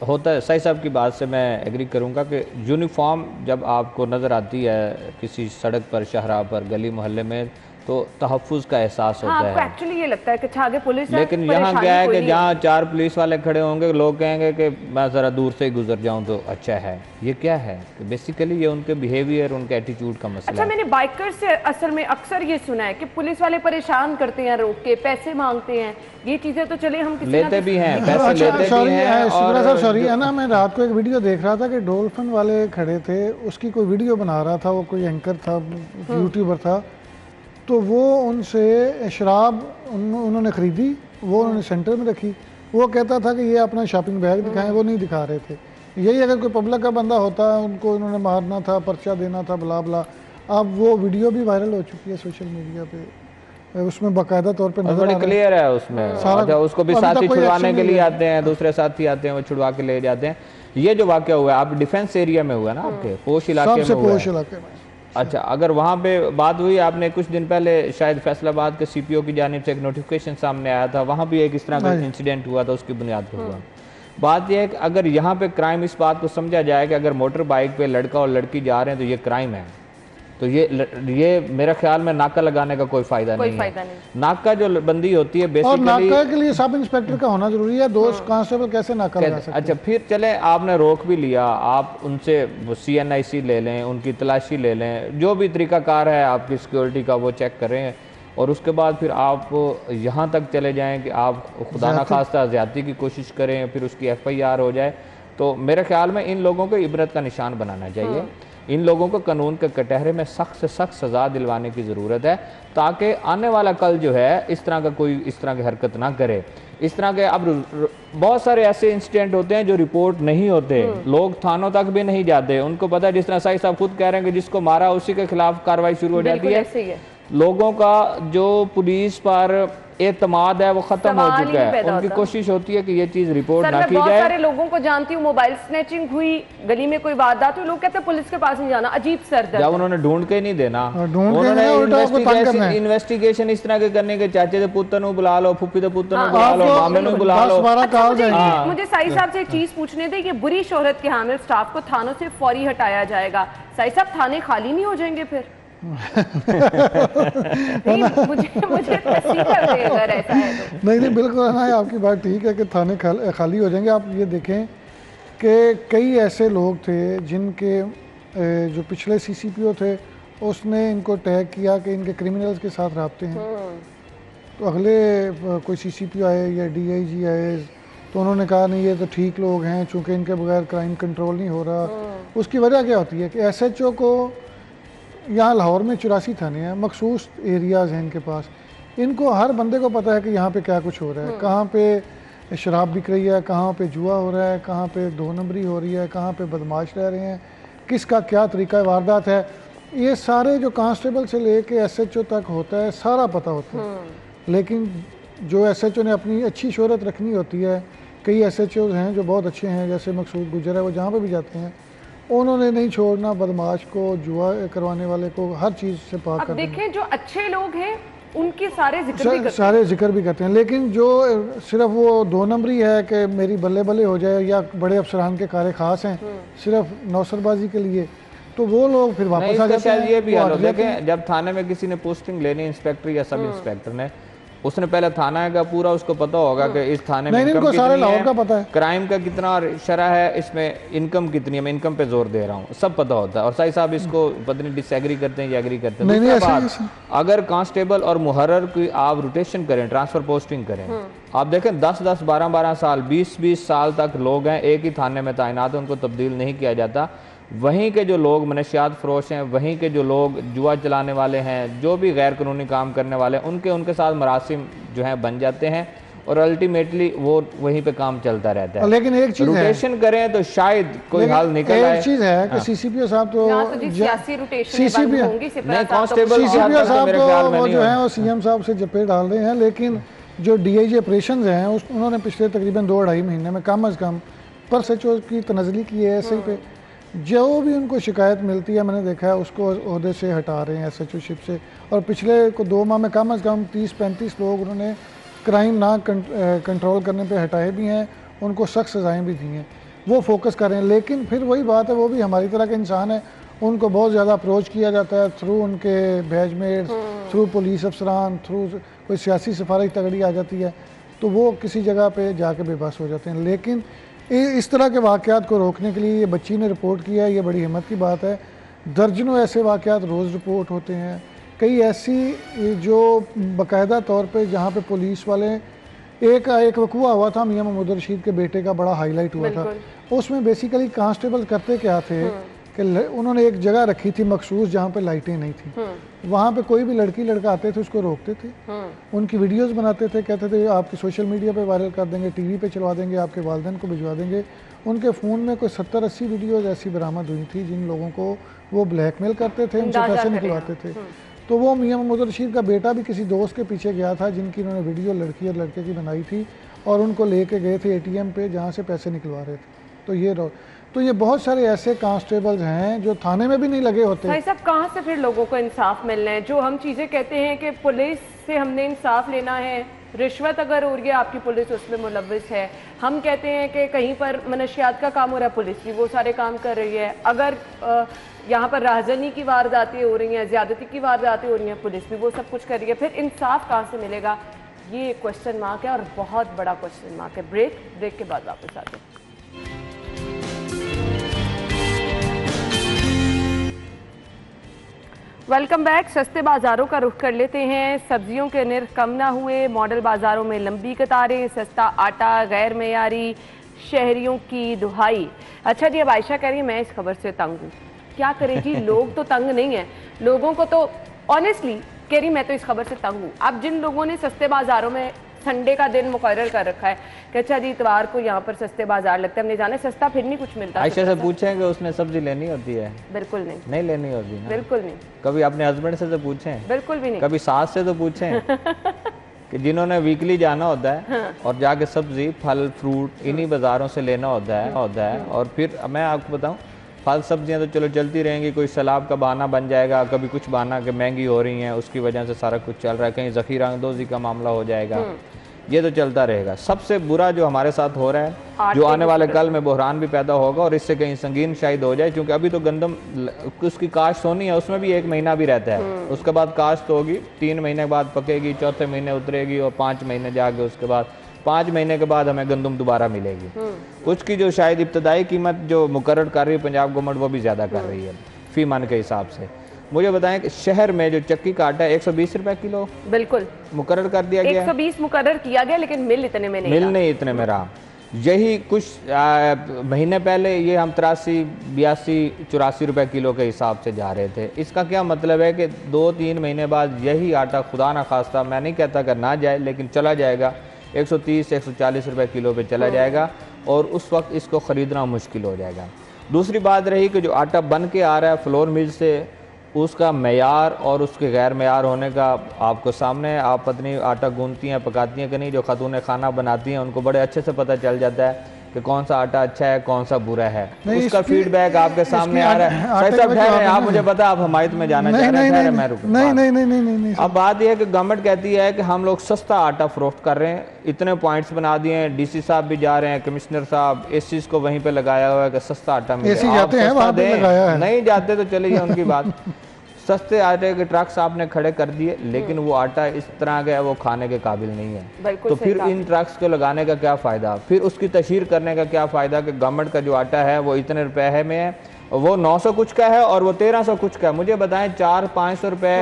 होता है, सही साहब की बात से मैं एग्री करूँगा कि यूनिफॉर्म जब आपको नज़र आती है किसी सड़क पर, शाहराह पर, गली मोहल्ले में, तो तहफ़्फ़ुज़ का एहसास होता है। एक्चुअली ये लगता है कि आगे पुलिस है, लेकिन यहाँ क्या है कि जहाँ 4 पुलिस वाले खड़े होंगे, लोग कहेंगे कि मैं ज़रा दूर से ही गुजर जाऊँ तो अच्छा है। ये क्या है कि बेसिकली ये उनके बिहेवियर, उनके एटीट्यूड का मसला है। अच्छा, मैंने बाइकर से असल में अक्सर ये सुना है कि पुलिस वाले परेशान करते हैं, रोक के पैसे मांगते हैं। ये चीज़ें तो चले हम किसी लेते भी हैं, पैसे लेते भी हैं। और सॉरी है ना, मैं रात को एक वीडियो देख रहा था कि डॉल्फिन वाले खड़े थे, उसकी कोई वीडियो बना रहा था, वो कोई एंकर था, यूट्यूबर था, तो वो उनसे शराब उन्होंने ख़रीदी, वो उन्होंने सेंटर में रखी, वो कहता था कि ये अपना शॉपिंग बैग दिखाएं, वो नहीं दिखा रहे थे। यही अगर कोई पब्लिक का बंदा होता, उनको इन्होंने मारना था, पर्चा देना था, बला बला। अब वो वीडियो भी वायरल हो चुकी है सोशल मीडिया पे, उसमें बाकायदा तौर पे बड़ी क्लियर है उसमें सारा। उसको भी साथी छुड़वाने के लिए आते हैं, दूसरे साथी आते हैं, वो छुड़वा के ले जाते हैं। ये जो वाक़या हुआ है, आप डिफेंस एरिया में हुआ ना, आपके पोश इलाके में हुआ। अच्छा, अगर वहाँ पे बात हुई, आपने कुछ दिन पहले शायद फैसलाबाद के सीपीओ की जानिब से एक नोटिफिकेशन सामने आया था, वहाँ भी एक इस तरह का इंसिडेंट हुआ था, उसकी बुनियाद पर हुआ। बात यह है कि अगर यहाँ पे क्राइम, इस बात को समझा जाए कि अगर मोटर बाइक पे लड़का और लड़की जा रहे हैं तो ये क्राइम है, तो ये मेरे ख्याल में नाका लगाने का कोई फायदा नहीं है। नाका जो बंदी होती है बेसिकली, नाका के लिए सब इंस्पेक्टर का होना जरूरी है, 2 कांस्टेबल कैसे नाका लगा सकते हैं? अच्छा, फिर चले आपने रोक भी लिया, आप उनसे CNIC ले लें, उनकी तलाशी ले लें, जो भी तरीकाकार है आपकी सिक्योरिटी का वो चेक करें, और उसके बाद फिर आप यहाँ तक चले जाएँ कि आप खुदा न खास्ता ज़्यादती की कोशिश करें, फिर उसकी FIR हो जाए, तो मेरे ख्याल में इन लोगों को इबरत का निशान बनाना चाहिए। इन लोगों को कानून के कटहरे में सख्त से सख्त सज़ा दिलवाने की ज़रूरत है, ताकि आने वाला कल जो है इस तरह का कोई इस तरह की हरकत ना करे। इस तरह के अब बहुत सारे ऐसे इंसिडेंट होते हैं जो रिपोर्ट नहीं होते, लोग थानों तक भी नहीं जाते, उनको पता है, जिस तरह साहिब साहब खुद कह रहे हैं कि जिसको मारा उसी के खिलाफ कार्रवाई शुरू हो जाती है। लोगों का जो पुलिस पर एतमाद है वो खत्म हो चुका है। उनकी कोशिश होती है कि ये चीज रिपोर्ट ना की जाए। बहुत सारे लोगों को जानती हूँ, मोबाइल स्नैचिंग हुई, गली में कोई वारदात हुई, लोग कहते हैं पुलिस के पास नहीं जाना, अजीब सर जब उन्होंने ढूंढ के नहीं देना, उन्होंने इन्वेस्टिगेशन इस तरह के करने के, चाचे के पुत्र को बुला लो, फुप्पी के पुत्र को बुला लो, मामे को बुला लो। मुझे साई साहब से एक चीज पूछने थे, ये बुरी शोहरत के हामिल स्टाफ को थानों से फौरी हटाया जाएगा, साई साहब थाने खाली नहीं हो जाएंगे फिर? नहीं, मुझे अगर ऐसा है तो। नहीं बिल्कुल है ना, आपकी बात ठीक है कि थाने खाली हो जाएंगे। आप ये देखें कि कई ऐसे लोग थे जिनके जो पिछले CCPO थे उसने इनको टैग किया कि इनके क्रिमिनल्स के साथ राब्ते हैं। तो अगले कोई CCP आए या DIG आए तो उन्होंने कहा नहीं ये तो ठीक लोग हैं, चूँकि इनके बगैर क्राइम कंट्रोल नहीं हो रहा। उसकी वजह क्या होती है कि SHO को, यहाँ लाहौर में 84 थाने हैं, मखसूस एरियाज़ हैं इनके पास, इनको हर बंदे को पता है कि यहाँ पे क्या कुछ हो रहा है, कहाँ पे शराब बिक रही है, कहाँ पे जुआ हो रहा है, कहाँ पे 2 नंबरी हो रही है, कहाँ पे बदमाश रह रहे हैं, किसका क्या तरीका वारदात है, ये सारे जो कांस्टेबल से लेके SHO तक होता है सारा पता होता है। लेकिन जो SHO ने अपनी अच्छी शोहरत रखनी होती है, कई SHOs हैं जो बहुत अच्छे हैं, जैसे मकसूद गुजर है, वो जहाँ पे भी जाते हैं उन्होंने नहीं छोड़ना बदमाश को, जुआ करवाने वाले को, हर चीज़ से पाक कर देना। देखें जो अच्छे लोग हैं उनके सारे जिक्र भी करते हैं, लेकिन जो सिर्फ वो 2 नंबरी है कि मेरी बल्ले बल्ले हो जाए या बड़े अफसरान के कारे खास हैं सिर्फ नौसरबाजी के लिए, तो वो लोग फिर वापस आ जाते हैं। ये भी हाल होता है कि जब थाने में किसी ने पोस्टिंग लेनी, इंस्पेक्टर या सब इंस्पेक्टर ने, उसने पहले थाना का पूरा उसको पता होगा कि इस थाने में इनकम कितनी है, क्राइम का कितना शरह है, इसमें इनकम कितनी है, मैं इनकम पे जोर दे रहा हूँ, सब पता होता है। और साहिब साहब इसको पता नहीं डिसएग्री करते हैं या एग्री करते हैं। दूसरी बात, अगर कांस्टेबल और मुहर्रर की आप रोटेशन करें, ट्रांसफर पोस्टिंग करें, आप देखें 10-10, 12-12 साल, 20-20 साल तक लोग हैं एक ही थाने में तैनात, उनको तब्दील नहीं किया जाता। वहीं के जो लोग मनशियात फरोश हैं, वहीं के जो लोग जुआ चलाने वाले हैं, जो भी गैर कानूनी काम करने वाले हैं, उनके साथ मरासिम जो हैं बन जाते हैं और अल्टीमेटली वो वहीं पे काम चलता रहता है। लेकिन एक चीज रोटेशन करें तो शायद कोई हल निकल आए। एक चीज है कि CCPO साहब तो CCPO साहब तो वो जो है वो CM साहब से जपेट डाल रहे हैं, लेकिन जो DIG ऑपरेशन हैं उन्होंने पिछले तकरीबन 2-2.5 महीने में कम अज़ कम पर SHO की तनज़ली की है। ऐसे ही पे जो भी उनको शिकायत मिलती है, मैंने देखा है उसको ओहदे से हटा रहे हैं SHO शिप से, और पिछले 2 माह में कम अज़ कम 30-35 लोग उन्होंने क्राइम ना कंट्रोल करने पे हटाए भी हैं, उनको सख्त सज़ाएँ भी दी हैं, वो फोकस कर रहे हैं। लेकिन फिर वही बात है, वो भी हमारी तरह के इंसान है, उनको बहुत ज़्यादा अप्रोच किया जाता है थ्रू उनके बैचमेट्स, थ्रू पुलिस अफसरान, थ्रू कोई सियासी सिफारिश तगड़ी आ जाती है तो वो किसी जगह पे जाके बेबस हो जाते हैं। लेकिन इस तरह के वाक़यात को रोकने के लिए ये बच्ची ने रिपोर्ट किया है, ये बड़ी हिम्मत की बात है। दर्जनों ऐसे वाक़यात रोज़ रिपोर्ट होते हैं, कई ऐसी जो बाकायदा तौर पे जहाँ पे पुलिस वाले, एक वक़ूआ हुआ था मियां महमूद रशीद के बेटे का, बड़ा हाईलाइट हुआ था। उसमें बेसिकली कांस्टेबल करते क्या थे कि उन्होंने एक जगह रखी थी मखसूस जहाँ पे लाइटें नहीं थी, वहाँ पे कोई भी लड़की लड़का आते थे उसको रोकते थे, उनकी वीडियोस बनाते थे, कहते थे आपकी सोशल मीडिया पे वायरल कर देंगे, टीवी पे चलवा देंगे, आपके वालिदैन को भिजवा देंगे। उनके फ़ोन में कोई 70-80 वीडियोज़ ऐसी बरामद हुई थी जिन लोगों को वो ब्लैकमेल करते थे, उनसे पैसे निकलवाते थे। तो वो मियां महमूद रशीद का बेटा भी किसी दोस्त के पीछे गया था जिनकी उन्होंने वीडियो लड़की और लड़के की बनाई थी और उनको लेके गए थे ATM पे जहाँ से पैसे निकलवा रहे थे। तो ये बहुत सारे ऐसे कांस्टेबल्स हैं जो थाने में भी नहीं लगे होते। भाई साहब, कहाँ से फिर लोगों को इंसाफ मिलना है? जो हम चीज़ें कहते हैं कि पुलिस से हमने इंसाफ लेना है, रिश्वत अगर हो रही है आपकी पुलिस उसमें मुलव्वस है, हम कहते हैं कि कहीं पर मनशियात का काम हो रहा है, पुलिस भी वो सारे काम कर रही है, अगर यहाँ पर राहजनी की वारदातें हो रही हैं, ज़्यादती की वारदातें हो रही हैं, पुलिस भी वो सब कुछ कर रही है, फिर इंसाफ कहाँ से मिलेगा? ये क्वेश्चन मार्क है और बहुत बड़ा क्वेश्चन मार्क है। ब्रेक के बाद वापस आते हैं। Welcome back. सस्ते बाज़ारों का रुख कर लेते हैं। सब्जियों के निर्ख कम ना हुए, मॉडल बाज़ारों में लंबी कतारें, सस्ता आटा, गैर मेयारी शहरियों की दुहाई। अच्छा जी, अब आयशा कह रही है मैं इस खबर से तंग हूँ। क्या करें जी, लोग तो तंग नहीं है, लोगों को तो ऑनेस्टली कह रही मैं तो इस खबर से तंग हूँ। अब जिन लोगों ने सस्ते बाज़ारों में संडे का दिन मुकर्रर कर रखा है कि अच्छा जी इतवार को यहाँ पर सस्ते बाजार लगते हैं, हमने जाना सस्ता फिर नहीं कुछ मिलता। आयशा से पूछें कि उसने सब्जी लेनी होती है? बिल्कुल नहीं लेनी होती है, बिल्कुल नहीं। कभी अपने हस्बैंड से तो पूछें? बिल्कुल भी नहीं। कभी सास से तो पूछें कि जिन्होंने वीकली जाना होता है और जाके सब्जी फल फ्रूट इन्हीं बाज़ारों से लेना होता है। और फिर मैं आपको बताऊं, फल सब्जियां तो चलो चलती रहेंगी, कोई सैलाब का बहाना बन जाएगा, कभी कुछ बहाना कि महंगी हो रही हैं उसकी वजह से सारा कुछ चल रहा है, कहीं ज़ख़ीरा अंदोज़ी का मामला हो जाएगा, ये तो चलता रहेगा। सबसे बुरा जो हमारे साथ हो रहा है, जो आने वाले कल में बहरान भी पैदा होगा और इससे कहीं संगीन शायद हो जाए, क्योंकि अभी तो गंदम उसकी काश्त होनी है, उसमें भी 1 महीना भी रहता है, उसके बाद काश्त होगी, 3 महीने के बाद पकेगी, चौथे महीने उतरेगी और 5 महीने जाके उसके बाद 5 महीने के बाद हमें गंदम दोबारा मिलेगी। उसकी जो शायद इब्तदाई कीमत जो मुकर्रर कर रही है पंजाब गवर्नमेंट, वो भी ज़्यादा कर रही है फी मन के हिसाब से। मुझे बताएं कि शहर में जो चक्की का आटा है 120 रुपए किलो बिल्कुल मुकर्रर कर दिया गया है। 120 मुकर्रर किया गया, लेकिन मिल इतने में नहीं मिल रहा। नहीं इतने में रहा। यही कुछ महीने पहले ये हम 83, 82, 84 रुपए किलो के हिसाब से जा रहे थे। इसका क्या मतलब है कि 2-3 महीने बाद यही आटा खुदा ना खास्ता, मैं नहीं कहता कि ना जाए, लेकिन चला जाएगा 130, 140 रुपए किलो पे चला जाएगा और उस वक्त इसको ख़रीदना मुश्किल हो जाएगा। दूसरी बात रही कि जो आटा बन के आ रहा है फ्लोर मिल से, उसका मेयार और उसके गैर मेयार होने का आपको सामने है। आप पत्नी आटा गूंथती हैं, पकाती हैं कि नहीं, जो खातून खाना बनाती हैं उनको बड़े अच्छे से पता चल जाता है कि कौन सा आटा अच्छा है, कौन सा बुरा है। उसका फीडबैक आपके सामने आ रहा है। सही साहब ठहरे, आप मुझे पता आप हमायत में जाना चाह रहे हैं, मैं रुकूं। नहीं। अब बात यह है कि गवर्नमेंट कहती है कि हम लोग सस्ता आटा फरोख्त कर रहे हैं, इतने पॉइंट्स बना दिए हैं, डीसी साहब भी जा रहे हैं, कमिश्नर साहब, इस चीज़ को वहीं पे लगाया हुआ है कि सस्ता आटा मिले। आप सस्ता दें, नहीं जाते तो चलिए उनकी बात। सस्ते आटे के ट्रक्स आपने खड़े कर दिए, लेकिन वो आटा इस तरह का है वो खाने के काबिल नहीं है। तो फिर इन ट्रक्स को लगाने का क्या फ़ायदा, फिर उसकी तशहीर करने का क्या फ़ायदा कि गवर्नमेंट का जो आटा है वो इतने रुपए है में है, वो 900 कुछ का है और वो 1300 कुछ का है। मुझे बताएं 400-500 रुपए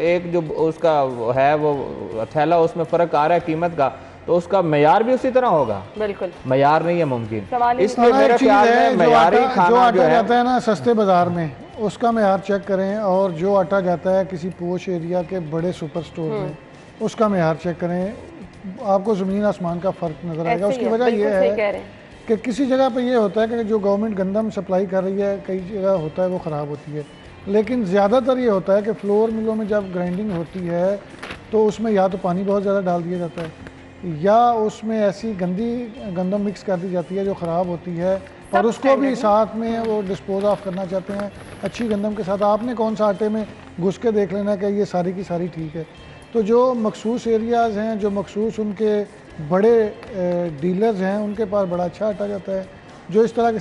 एक जो उसका है वो थैला, उसमें फ़र्क आ रहा है कीमत का, तो उसका मेयार भी उसी तरह होगा? बिल्कुल मेयार नहीं है मुमकिन। इसलिए मेरे ख्याल में मेयारी खाना जो जाता है ना सस्ते बाजार में, उसका मेयार चेक करें, और जो आटा जाता है किसी पोश एरिया के बड़े सुपर स्टोर में, उसका मेयार चेक करें, आपको ज़मीन आसमान का फ़र्क नज़र आएगा। उसकी वजह यह है कि किसी जगह पे ये होता है कि जो गवर्नमेंट गंदम सप्लाई कर रही है, कई जगह होता है वो ख़राब होती है, लेकिन ज़्यादातर ये होता है कि फ्लोर मिलों में जब ग्राइंडिंग होती है तो उसमें या तो पानी बहुत ज़्यादा डाल दिया जाता है, या उसमें ऐसी गंदी गंदम मिक्स कर दी जाती है जो ख़राब होती है, और उसको भी साथ में वो डिस्पोज ऑफ करना चाहते हैं अच्छी गंदम के साथ। आपने कौन सा आटे में घुस के देख लेना कि ये सारी की सारी ठीक है। तो जो मखसूस एरियाज़ हैं, जो मखसूस उनके बड़े डीलर्स हैं, उनके पास बड़ा अच्छा आटा जाता है। जो इस तरह के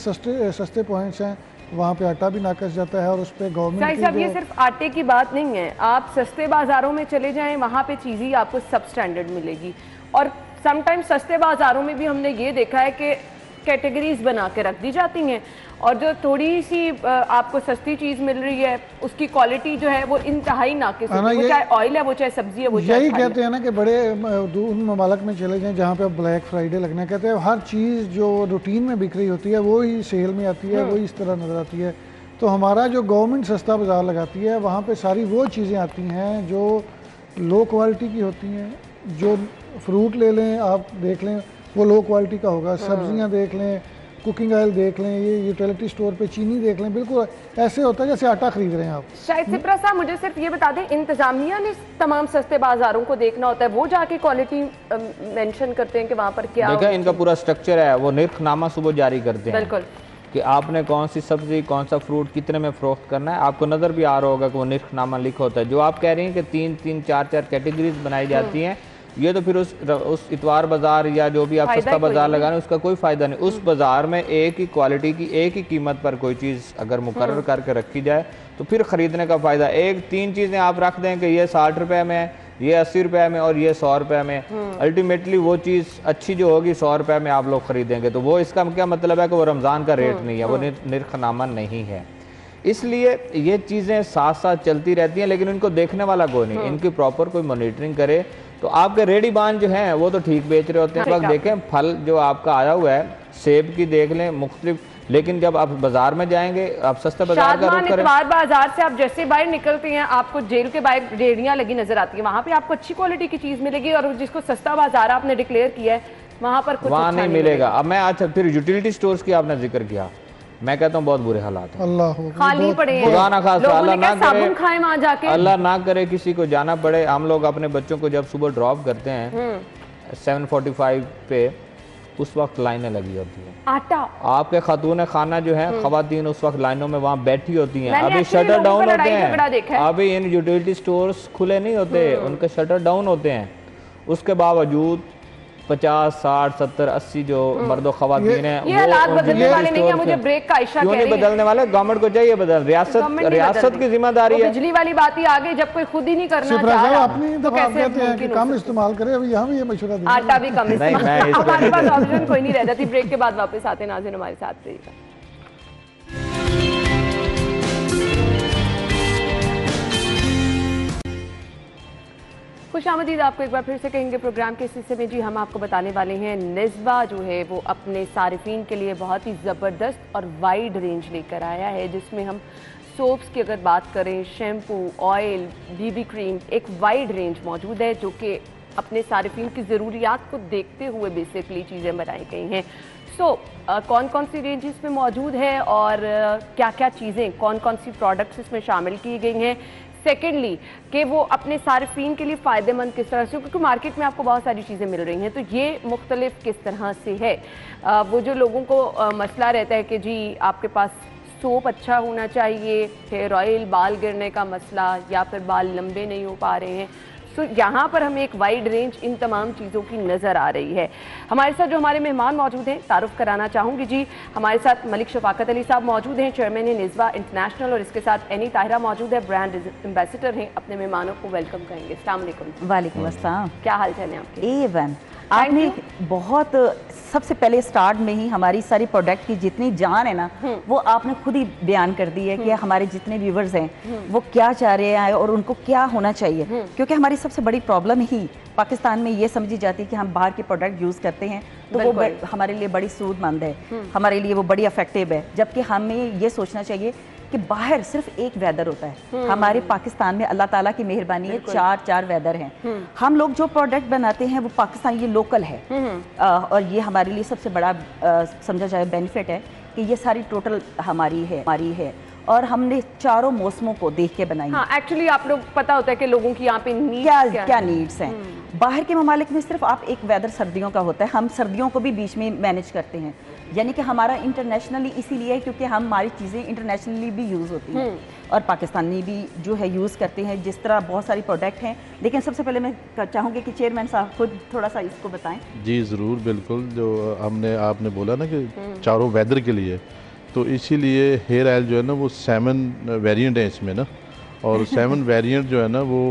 सस्ते पॉइंट्स हैं वहाँ पे आटा भी नाकस जाता है, और उस पर गवर्नमेंट साहब ये सिर्फ आटे की बात नहीं है, आप सस्ते बाज़ारों में चले जाएँ, वहाँ पे चीज़ें आपको सब स्टैंडर्ड मिलेगी। और समटाइम्स सस्ते बाज़ारों में भी हमने ये देखा है कि कैटेगरीज बना के रख दी जाती हैं, और जो थोड़ी सी आपको सस्ती चीज़ मिल रही है उसकी क्वालिटी जो है वो इंतहाई नाकिस है, वो चाहे ऑयल है, वो चाहे सब्जी है, वो यही कहते हैं ना कि बड़े उन ममालक में चले जाएं जहाँ पे ब्लैक फ्राइडे लगना, कहते हैं हर चीज़ जो रूटीन में बिक रही होती है वो ही सेल में आती है, वो इस तरह नज़र आती है। तो हमारा जो गवर्नमेंट सस्ता बाज़ार लगाती है वहाँ पर सारी वो चीज़ें आती हैं जो लो क्वालिटी की होती हैं। जो फ्रूट ले लें, आप देख लें वो लो क्वालिटी का होगा, सब्जियां देख लें, कुकिंग ऑयल देख लें, ये यूटिलिटी स्टोर पे चीनी देख लें, बिल्कुल ऐसे होता है जैसे आटा खरीद रहे हैं आप। शायद सिप्रा साहब मुझे सिर्फ ये बता दें, इंतजामिया ने तमाम सस्ते बाजारों को देखना होता है, वो जाके क्वालिटी मेंशन करते हैं कि वहाँ पर क्या देखा, इनका पूरा स्ट्रक्चर है, वो निर्खनामा सुबह जारी करते हैं। बिल्कुल कि आपने कौन सी सब्जी, कौन सा फ्रूट कितने में फरोख्त करना है, आपको नज़र भी आ रहा होगा कि वो निर्खनामा लिखा होता है। जो आप कह रही हैं कि 3-3, 4-4 कैटेगरीज बनाई जाती हैं, ये तो फिर उस इतवार बाजार या जो भी आप सस्ता बाजार लगा रहे हैं उसका कोई फ़ायदा नहीं। उस बाजार में एक ही क्वालिटी की एक ही कीमत पर कोई चीज़ अगर मुकर्रर करके रखी जाए तो फिर ख़रीदने का फ़ायदा। 3 चीज़ें आप रख दें कि ये 60 रुपये में है, ये 80 रुपये में और ये 100 रुपये में, अल्टीमेटली वो चीज़ अच्छी जो होगी 100 रुपये में आप लोग ख़रीदेंगे। तो वो इसका क्या मतलब है कि वो रमज़ान का रेट नहीं है, वो निर्खनामा नहीं है। इसलिए ये चीज़ें साथ साथ चलती रहती हैं, लेकिन इनको देखने वाला कोई नहीं, इनकी प्रॉपर कोई मॉनिटरिंग करे। तो आपके रेडी बान जो हैं वो तो ठीक बेच रहे होते हैं। वक्त देखें फल जो आपका आया हुआ है, सेब की देख लें मुख्तलिफ, लेकिन जब आप बाजार में जाएंगे, आप सस्ते बाजार का रुख करें। बाजार से आप जैसे बाहर निकलते हैं आपको जेल के बाहर रेहड़ियां लगी नजर आती है, वहाँ पे आपको अच्छी क्वालिटी की चीज मिलेगी, और जिसको सस्ता बाजार आपने डिक्लेयर किया है वहाँ पर कुछ वहाँ नहीं मिलेगा। अब मैं अच्छा फिर यूटिलिटी स्टोर्स की आपने जिक्र किया, मैं कहता हूँ बहुत बुरे हालात हैं, अल्लाह खाली पड़े हैं, खुदा ना खास्ता अल्लाह ना करे, खाएं वहाँ जाके, अल्लाह ना करे किसी को जाना पड़े। हम लोग अपने बच्चों को जब सुबह ड्रॉप करते हैं 7:45 पे, उस वक्त लाइनें लगी होती हैं। आटा आपके खातून खाना जो है, खवातीन उस वक्त लाइनों में वहाँ बैठी होती हैं। अभी शटर डाउन होते हैं, अभी इन यूटिलिटी स्टोर्स खुले नहीं होते, उनके शटर डाउन होते हैं। उसके बावजूद 50, 60, 70, 80 जो मर्दों खवातीन हैं ये हालात बदलने वाले नहीं है। मुझे ब्रेक का इशारा क्यों नहीं बदलने वाले? गवर्नमेंट को चाहिए बदल, रियासत की जिम्मेदारी है। बिजली वाली बात ही आ गई, जब कोई खुद ही नहीं करना चाह रहा अपनी तो कहते हैं कि कम इस्तेमाल करें। अभी यहाँ भी ये मशवरा दें, आटा भी कम इस्तेमाल, हमारे पास ऑप्शन कोई नहीं रह जाती। ब्रेक के बाद वापस आते हैं, नाज़रीन हमारे साथ रहिएगा। खुशामदीद आपको एक बार फिर से कहेंगे प्रोग्राम के इस हिस्से में। जी हम आपको बताने वाले हैं निस्बा जो है वो अपने सारिफीन के लिए बहुत ही ज़बरदस्त और वाइड रेंज लेकर आया है, जिसमें हम सोप्स की अगर बात करें, शैम्पू, ऑयल, बीबी क्रीम, एक वाइड रेंज मौजूद है जो कि अपने सारिफीन की ज़रूरियात को देखते हुए बेसिकली चीज़ें बनाई गई हैं। कौन कौन सी रेंज इसमें मौजूद है और क्या क्या चीज़ें, कौन कौन सी प्रोडक्ट्स इसमें शामिल की गई हैं। सेकेंडली कि वो अपने सारिफीन के लिए फ़ायदेमंद किस तरह से, क्योंकि मार्केट में आपको बहुत सारी चीज़ें मिल रही हैं, तो ये मुख्तलिफ किस तरह से है। वो जो लोगों को मसला रहता है कि जी आपके पास सोप अच्छा होना चाहिए, हेयर ऑयल, बाल गिरने का मसला या फिर बाल लंबे नहीं हो पा रहे हैं, तो यहाँ पर हमें एक वाइड रेंज इन तमाम चीज़ों की नज़र आ रही है। हमारे साथ जो हमारे मेहमान मौजूद हैं, तारुफ कराना चाहूँगी जी। हमारे साथ मलिक शफाकत अली साहब मौजूद हैं, चेयरमैन है निस्बा इंटरनेशनल, और इसके साथ एनी ताहिरा मौजूद है, ब्रांड एम्बेसडर हैं। अपने मेहमानों को वेलकम करेंगे। अस्सलाम वालेकुम। वालेकुम अस्सलाम। क्या हाल चाल है आपके? A1 आपने बहुत सबसे पहले स्टार्ट में ही हमारी सारी प्रोडक्ट की जितनी जान है ना वो आपने खुद ही बयान कर दी है कि हमारे जितने व्यूवर्स हैं वो क्या चाह रहे हैं और उनको क्या होना चाहिए, क्योंकि हमारी सबसे बड़ी प्रॉब्लम ही पाकिस्तान में ये समझी जाती है कि हम बाहर के प्रोडक्ट यूज़ करते हैं तो वो हमारे लिए बड़ी सूदमंद है, हमारे लिए वो बड़ी इफेक्टिव है, जबकि हमें ये सोचना चाहिए कि बाहर सिर्फ एक वेदर होता है। हमारे पाकिस्तान में अल्लाह ताला की मेहरबानी है, चार वेदर हैं। हम लोग जो प्रोडक्ट बनाते हैं वो पाकिस्तान ये लोकल है, और ये हमारे लिए सबसे बड़ा समझा जाए बेनिफिट है कि ये सारी टोटल हमारी है और हमने चारों मौसमों को देख के बनाई। हाँ, एक्चुअली आप लोग पता होता है कि लोगों की यहाँ पे क्या नीड्स हैं। बाहर के ममालिक में सिर्फ आप एक वेदर सर्दियों का होता है, हम सर्दियों को भी बीच में मैनेज करते हैं, यानी कि हमारा इंटरनेशनली इसीलिए है क्योंकि हमारी चीज़ें इंटरनेशनली भी यूज़ होती हैं और पाकिस्तानी भी जो है यूज़ करते हैं, जिस तरह बहुत सारी प्रोडक्ट हैं। लेकिन सबसे पहले मैं चाहूँगी कि चेयरमैन साहब खुद थोड़ा सा इसको बताएं। जी ज़रूर, बिल्कुल। जो आपने बोला ना कि चारों वेदर के लिए, तो इसीलिए हेयर ऑयल जो है ना वो 7 वेरिएंट है इसमें ना, और 7 वेरिएंट जो है ना वो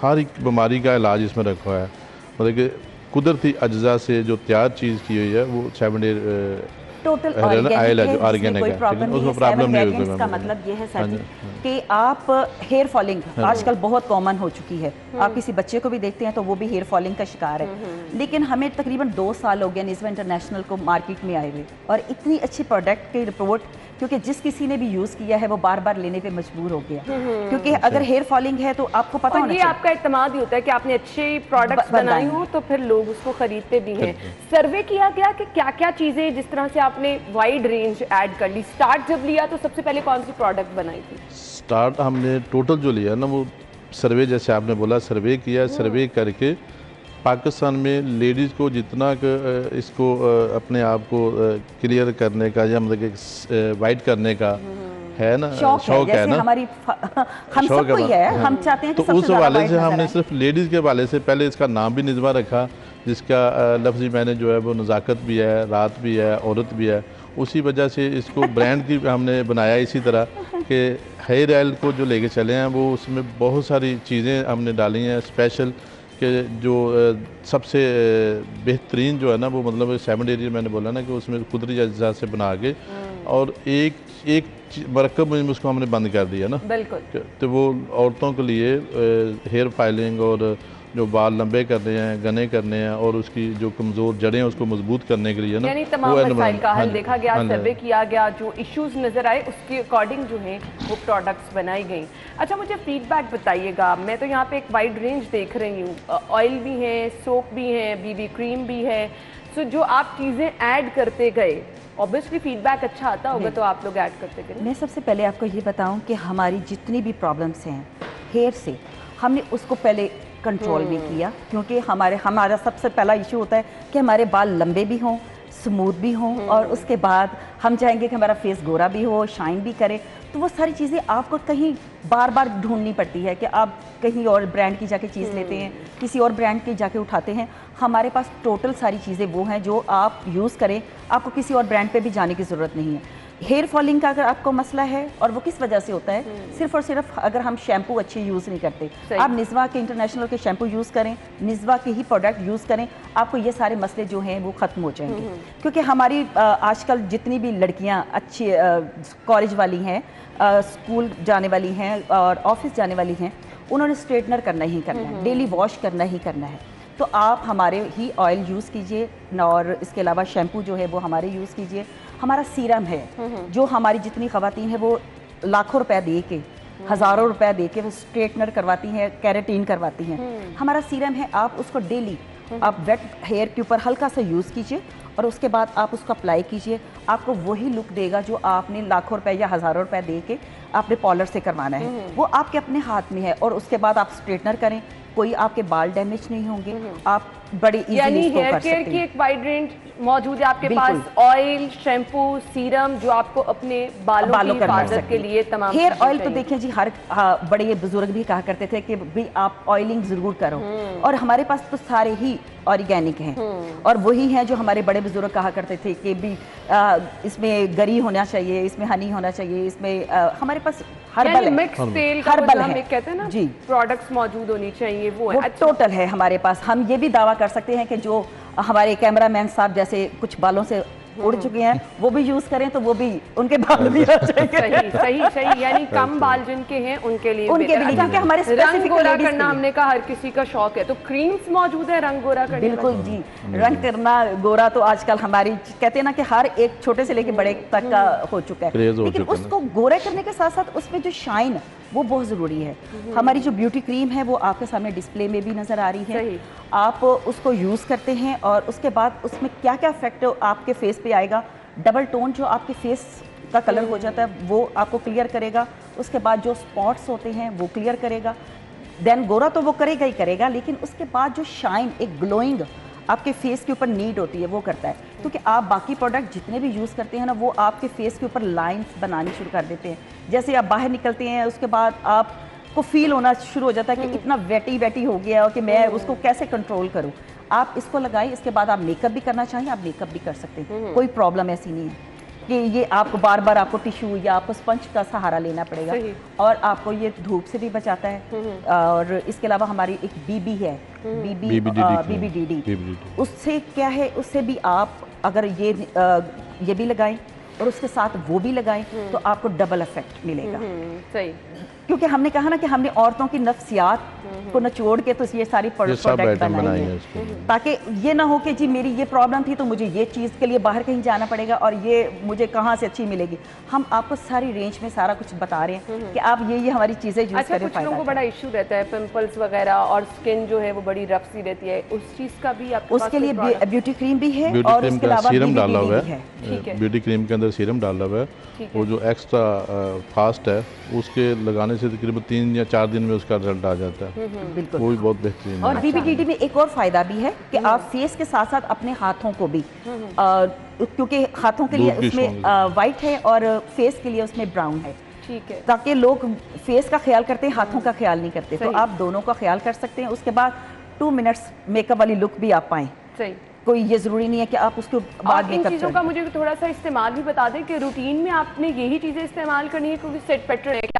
हर एक बीमारी का इलाज इसमें रखा है। मतलब कि कुदरती अज्जा से जो तैयार चीज़ की हुई है वो 7 टोटल ऑयल है, ऑर्गेनिक है, उसमें प्रॉब्लम नहीं होगी। इसका मतलब ये है सर जी कि आप हेयर फॉलिंग आजकल बहुत कॉमन हो चुकी है, आप किसी बच्चे को भी देखते हैं तो वो भी हेयर फॉलिंग का शिकार है। लेकिन हमें तकरीबन 2 साल हो गए निस्बा इंटरनेशनल को मार्केट में आए हुए, और इतनी अच्छी प्रोडक्ट की रिपोर्ट, क्योंकि जिस किसी ने भी यूज़ किया है वो बार बार लेने पे मजबूर हो गया, क्योंकि अगर हेयर फॉलिंग है तो आपको पता होना चाहिए। ये आपका इत्मीद ही होता है कि आपने अच्छे प्रोडक्ट्स बनाए हो तो फिर लोग उसको खरीदते भी हैं। सर्वे किया गया कि क्या क्या चीज़ें, जिस तरह से आपने वाइड रेंज ऐड कर ली, स्टार्ट जब लिया तो सबसे पहले कौन सी प्रोडक्ट बनाई थी? स्टार्ट हमने टोटल जो लिया ना वो सर्वे, जैसे आपने बोला सर्वे किया, सर्वे करके पाकिस्तान में लेडीज़ को जितना इसको अपने आप को क्लियर करने का या मतलब वाइट करने का है ना, शौक है ना, हमारी हम सबको ही है, हम चाहते हैं कि तो उस हवाले से हमने सिर्फ लेडीज़ के हवाले से पहले इसका नाम भी निस्बा रखा, जिसका लफ्ज़ी मैंने जो है वो नज़ाकत भी है, रात भी है, औरत भी है। उसी वजह से इसको ब्रांड की हमने बनाया इसी तरह कि हेयर ऑयल को जो लेके चले हैं वो उसमें बहुत सारी चीज़ें हमने डाली हैं स्पेशल, कि जो सबसे बेहतरीन जो है ना वो मतलब 7 एरिया मैंने बोला ना कि उसमें कुदरती अज्जा से बना के और एक मरकब में उसको हमने बंद कर दिया ना। बिल्कुल। तो वो औरतों के लिए हेयर फाइलिंग और जो बाल लंबे करने हैं, घने करने हैं, और उसकी जो कमज़ोर जड़ें हैं उसको मजबूत करने के लिए ना, यानी तमाम मसाइल का हल देखा गया, सर्वे किया गया, जो इश्यूज नज़र आए उसके अकॉर्डिंग जो है वो प्रोडक्ट्स बनाई गई। अच्छा, मुझे फीडबैक बताइएगा, मैं तो यहाँ पे एक वाइड रेंज देख रही हूँ, ऑयल भी है, सोप भी है, बीबी क्रीम भी है, सो जो आप चीज़ें ऐड करते गए ऑब्वियसली फीडबैक अच्छा आता होगा तो आप लोग ऐड करते गए। मैं सबसे पहले आपको ये बताऊं कि हमारी जितनी भी प्रॉब्लम्स हैं हेयर से, हमने उसको पहले कंट्रोल भी किया, क्योंकि हमारा सबसे पहला इशू होता है कि हमारे बाल लंबे भी हों, स्मूथ भी हों, और उसके बाद हम चाहेंगे कि हमारा फेस गोरा भी हो, शाइन भी करे। तो वो सारी चीज़ें आपको कहीं बार बार ढूंढनी पड़ती है कि आप कहीं और ब्रांड की जाके चीज़ लेते हैं, किसी और ब्रांड की जाके उठाते हैं। हमारे पास टोटल सारी चीज़ें वो हैं जो आप यूज़ करें, आपको किसी और ब्रांड पे भी जाने की ज़रूरत नहीं है। हेयर फॉलिंग का अगर आपको मसला है, और वो किस वजह से होता है, सिर्फ और सिर्फ अगर हम शैम्पू अच्छे यूज़ नहीं करते, आप निस्बा के इंटरनेशनल के शैम्पू यूज़ करें, निस्बा के ही प्रोडक्ट यूज़ करें, आपको ये सारे मसले जो हैं वो ख़त्म हो जाएंगे। क्योंकि हमारी आजकल जितनी भी लड़कियां अच्छी कॉलेज वाली हैं, स्कूल जाने वाली हैं और ऑफिस जाने वाली हैं, उन्होंने स्ट्रेटनर करना ही करना है, डेली वॉश करना ही करना है। तो आप हमारे ही ऑयल यूज़ कीजिए, और इसके अलावा शैम्पू जो है वो हमारे यूज़ कीजिए। हमारा सीरम है जो हमारी जितनी ख़वातीन है वो लाखों रुपए दे के, हज़ारों रुपए दे के वो स्ट्रेटनर करवाती हैं, कैरेटीन करवाती हैं। हमारा सीरम है, आप उसको डेली आप वेट हेयर के ऊपर हल्का सा यूज़ कीजिए और उसके बाद आप उसको अप्लाई कीजिए। आपको वही लुक देगा जो आपने लाखों रुपए या हज़ारों रुपए दे के आपने पार्लर से करवाना है, वो आपके अपने हाथ में है। और उसके बाद आप स्ट्रेटनर करें, कोई आपके बाल डैमेज नहीं होंगे, आप बड़े इजीली इसको कर सकते हैं। हेयर केयर की एक वाइड रेंज मौजूद है आपके पास, ऑयल, शैम्पू, सीरम, जो आपको अपने बालों की हिफाजत के लिए तमाम हेयर ऑयल तो देखिए जी, हर बड़े बुजुर्ग भी कहा करते थे कि भी आप ऑयलिंग जरूर करो, और हमारे पास तो सारे ही ऑर्गेनिक हैं, और वही हैं जो हमारे बड़े बुजुर्ग कहा करते थे कि भी इसमें गरी होना चाहिए, इसमें हनी होना चाहिए, इसमें हमारे पास हर्बल है, मिक्स तेल का हर्बल हम है कहते हैं ना जी, प्रोडक्ट्स मौजूद होनी चाहिए, वो है टोटल है हमारे पास। हम ये भी दावा कर सकते हैं कि जो हमारे कैमरामैन साहब जैसे कुछ बालों से उड़ चुके हैं वो भी यूज करें तो वो भी उनके बाल भी आ जाएंगे। सही यानी कम बाल जिनके हैं उनके लिए क्योंकि हमारे रंग गोरा करना हमने कहा हर किसी का शौक है, तो क्रीम्स मौजूद है रंग गोरा करने। बिल्कुल जी, रंग करना गोरा तो आजकल हमारी कहते हैं ना कि हर एक छोटे से लेके बड़े तक का हो चुका है, लेकिन उसको गोरा करने के साथ साथ उसमें जो शाइन वो बहुत ज़रूरी है। हमारी जो ब्यूटी क्रीम है वो आपके सामने डिस्प्ले में भी नज़र आ रही है, आप उसको यूज़ करते हैं और उसके बाद उसमें क्या क्या इफेक्ट आपके फेस पे आएगा। डबल टोन जो आपके फेस का कलर हो जाता है वो आपको क्लियर करेगा, उसके बाद जो स्पॉट्स होते हैं वो क्लियर करेगा। देन गोरा तो वो करेगा ही करेगा, लेकिन उसके बाद जो शाइन, एक ग्लोइंग आपके फेस के ऊपर नीड होती है वो करता है। क्योंकि आप बाकी प्रोडक्ट जितने भी यूज़ करते हैं ना वो आपके फेस के ऊपर लाइंस बनानी शुरू कर देते हैं। जैसे आप बाहर निकलते हैं उसके बाद आपको फील होना शुरू हो जाता है कि इतना वेटी हो गया और कि मैं उसको कैसे कंट्रोल करूं। आप इसको लगाएं, इसके बाद आप मेकअप भी करना चाहें आप मेकअप भी कर सकते हैं, कोई प्रॉब्लम ऐसी नहीं है कि ये आपको बार बार आपको टिश्यू या आपको स्पंज का सहारा लेना पड़ेगा। और आपको ये धूप से भी बचाता है। और इसके अलावा हमारी एक बीबी है, बीबीडीडी, उससे क्या है, उससे भी आप अगर ये भी लगाएं और उसके साथ वो भी लगाएं तो आपको डबल इफेक्ट मिलेगा। सही, क्योंकि हमने कहा ना कि हमने औरतों की नफ्सियात को नचोड़ के तो ये सारी प्रोडक्ट बनाए हैं, ताकि ये ना हो कि जी मेरी ये प्रॉब्लम थी तो मुझे ये चीज़ के लिए बाहर कहीं जाना पड़ेगा और ये मुझे कहाँ से अच्छी मिलेगी। हम आपको सारी रेंज में सारा कुछ बता रहे हैं कि आप ये हमारी चीज़ें यूज़ करें। कुछ लोगों को बड़ा इशू रहता है पिंपल्स वगैरह और स्किन जो है वो बड़ी रफ सी रहती है, उस चीज़ का भी आपके उसके लिए ब्यूटी क्रीम भी है और उसके अलावा सीरम डाला हुआ है, ब्यूटी क्रीम के अंदर सीरम डाला हुआ है, वो जो एक्स्ट्रा फास्ट है उसके लगाने से तकरीबन 3 या 4 दिन में उसका रिजल्ट आ जाता है। बिल्कुल, वो भी बहुत बेहतरीन और बीबीडीडी में एक और फायदा भी है कि आप फेस के साथ साथ अपने हाथों को भी, क्योंकि हाथों के लिए उसमें वाइट है और फेस के लिए उसमें ब्राउन है, ठीक है, ताकि लोग फेस का ख्याल करते हैं हाथों का ख्याल नहीं करते, तो आप दोनों का ख्याल कर सकते हैं। उसके बाद 2 मिनट्स मेकअप वाली लुक भी आप पाएं। सही, कोई ये जरूरी नहीं है कि आप उसके बाद इन चीज़ों का मुझे थोड़ा सा इस्तेमाल भी बता दें कि रूटीन में आपने यही चीज़ें इस्तेमाल करनी है, क्योंकि सेट पेट्रोल है क्या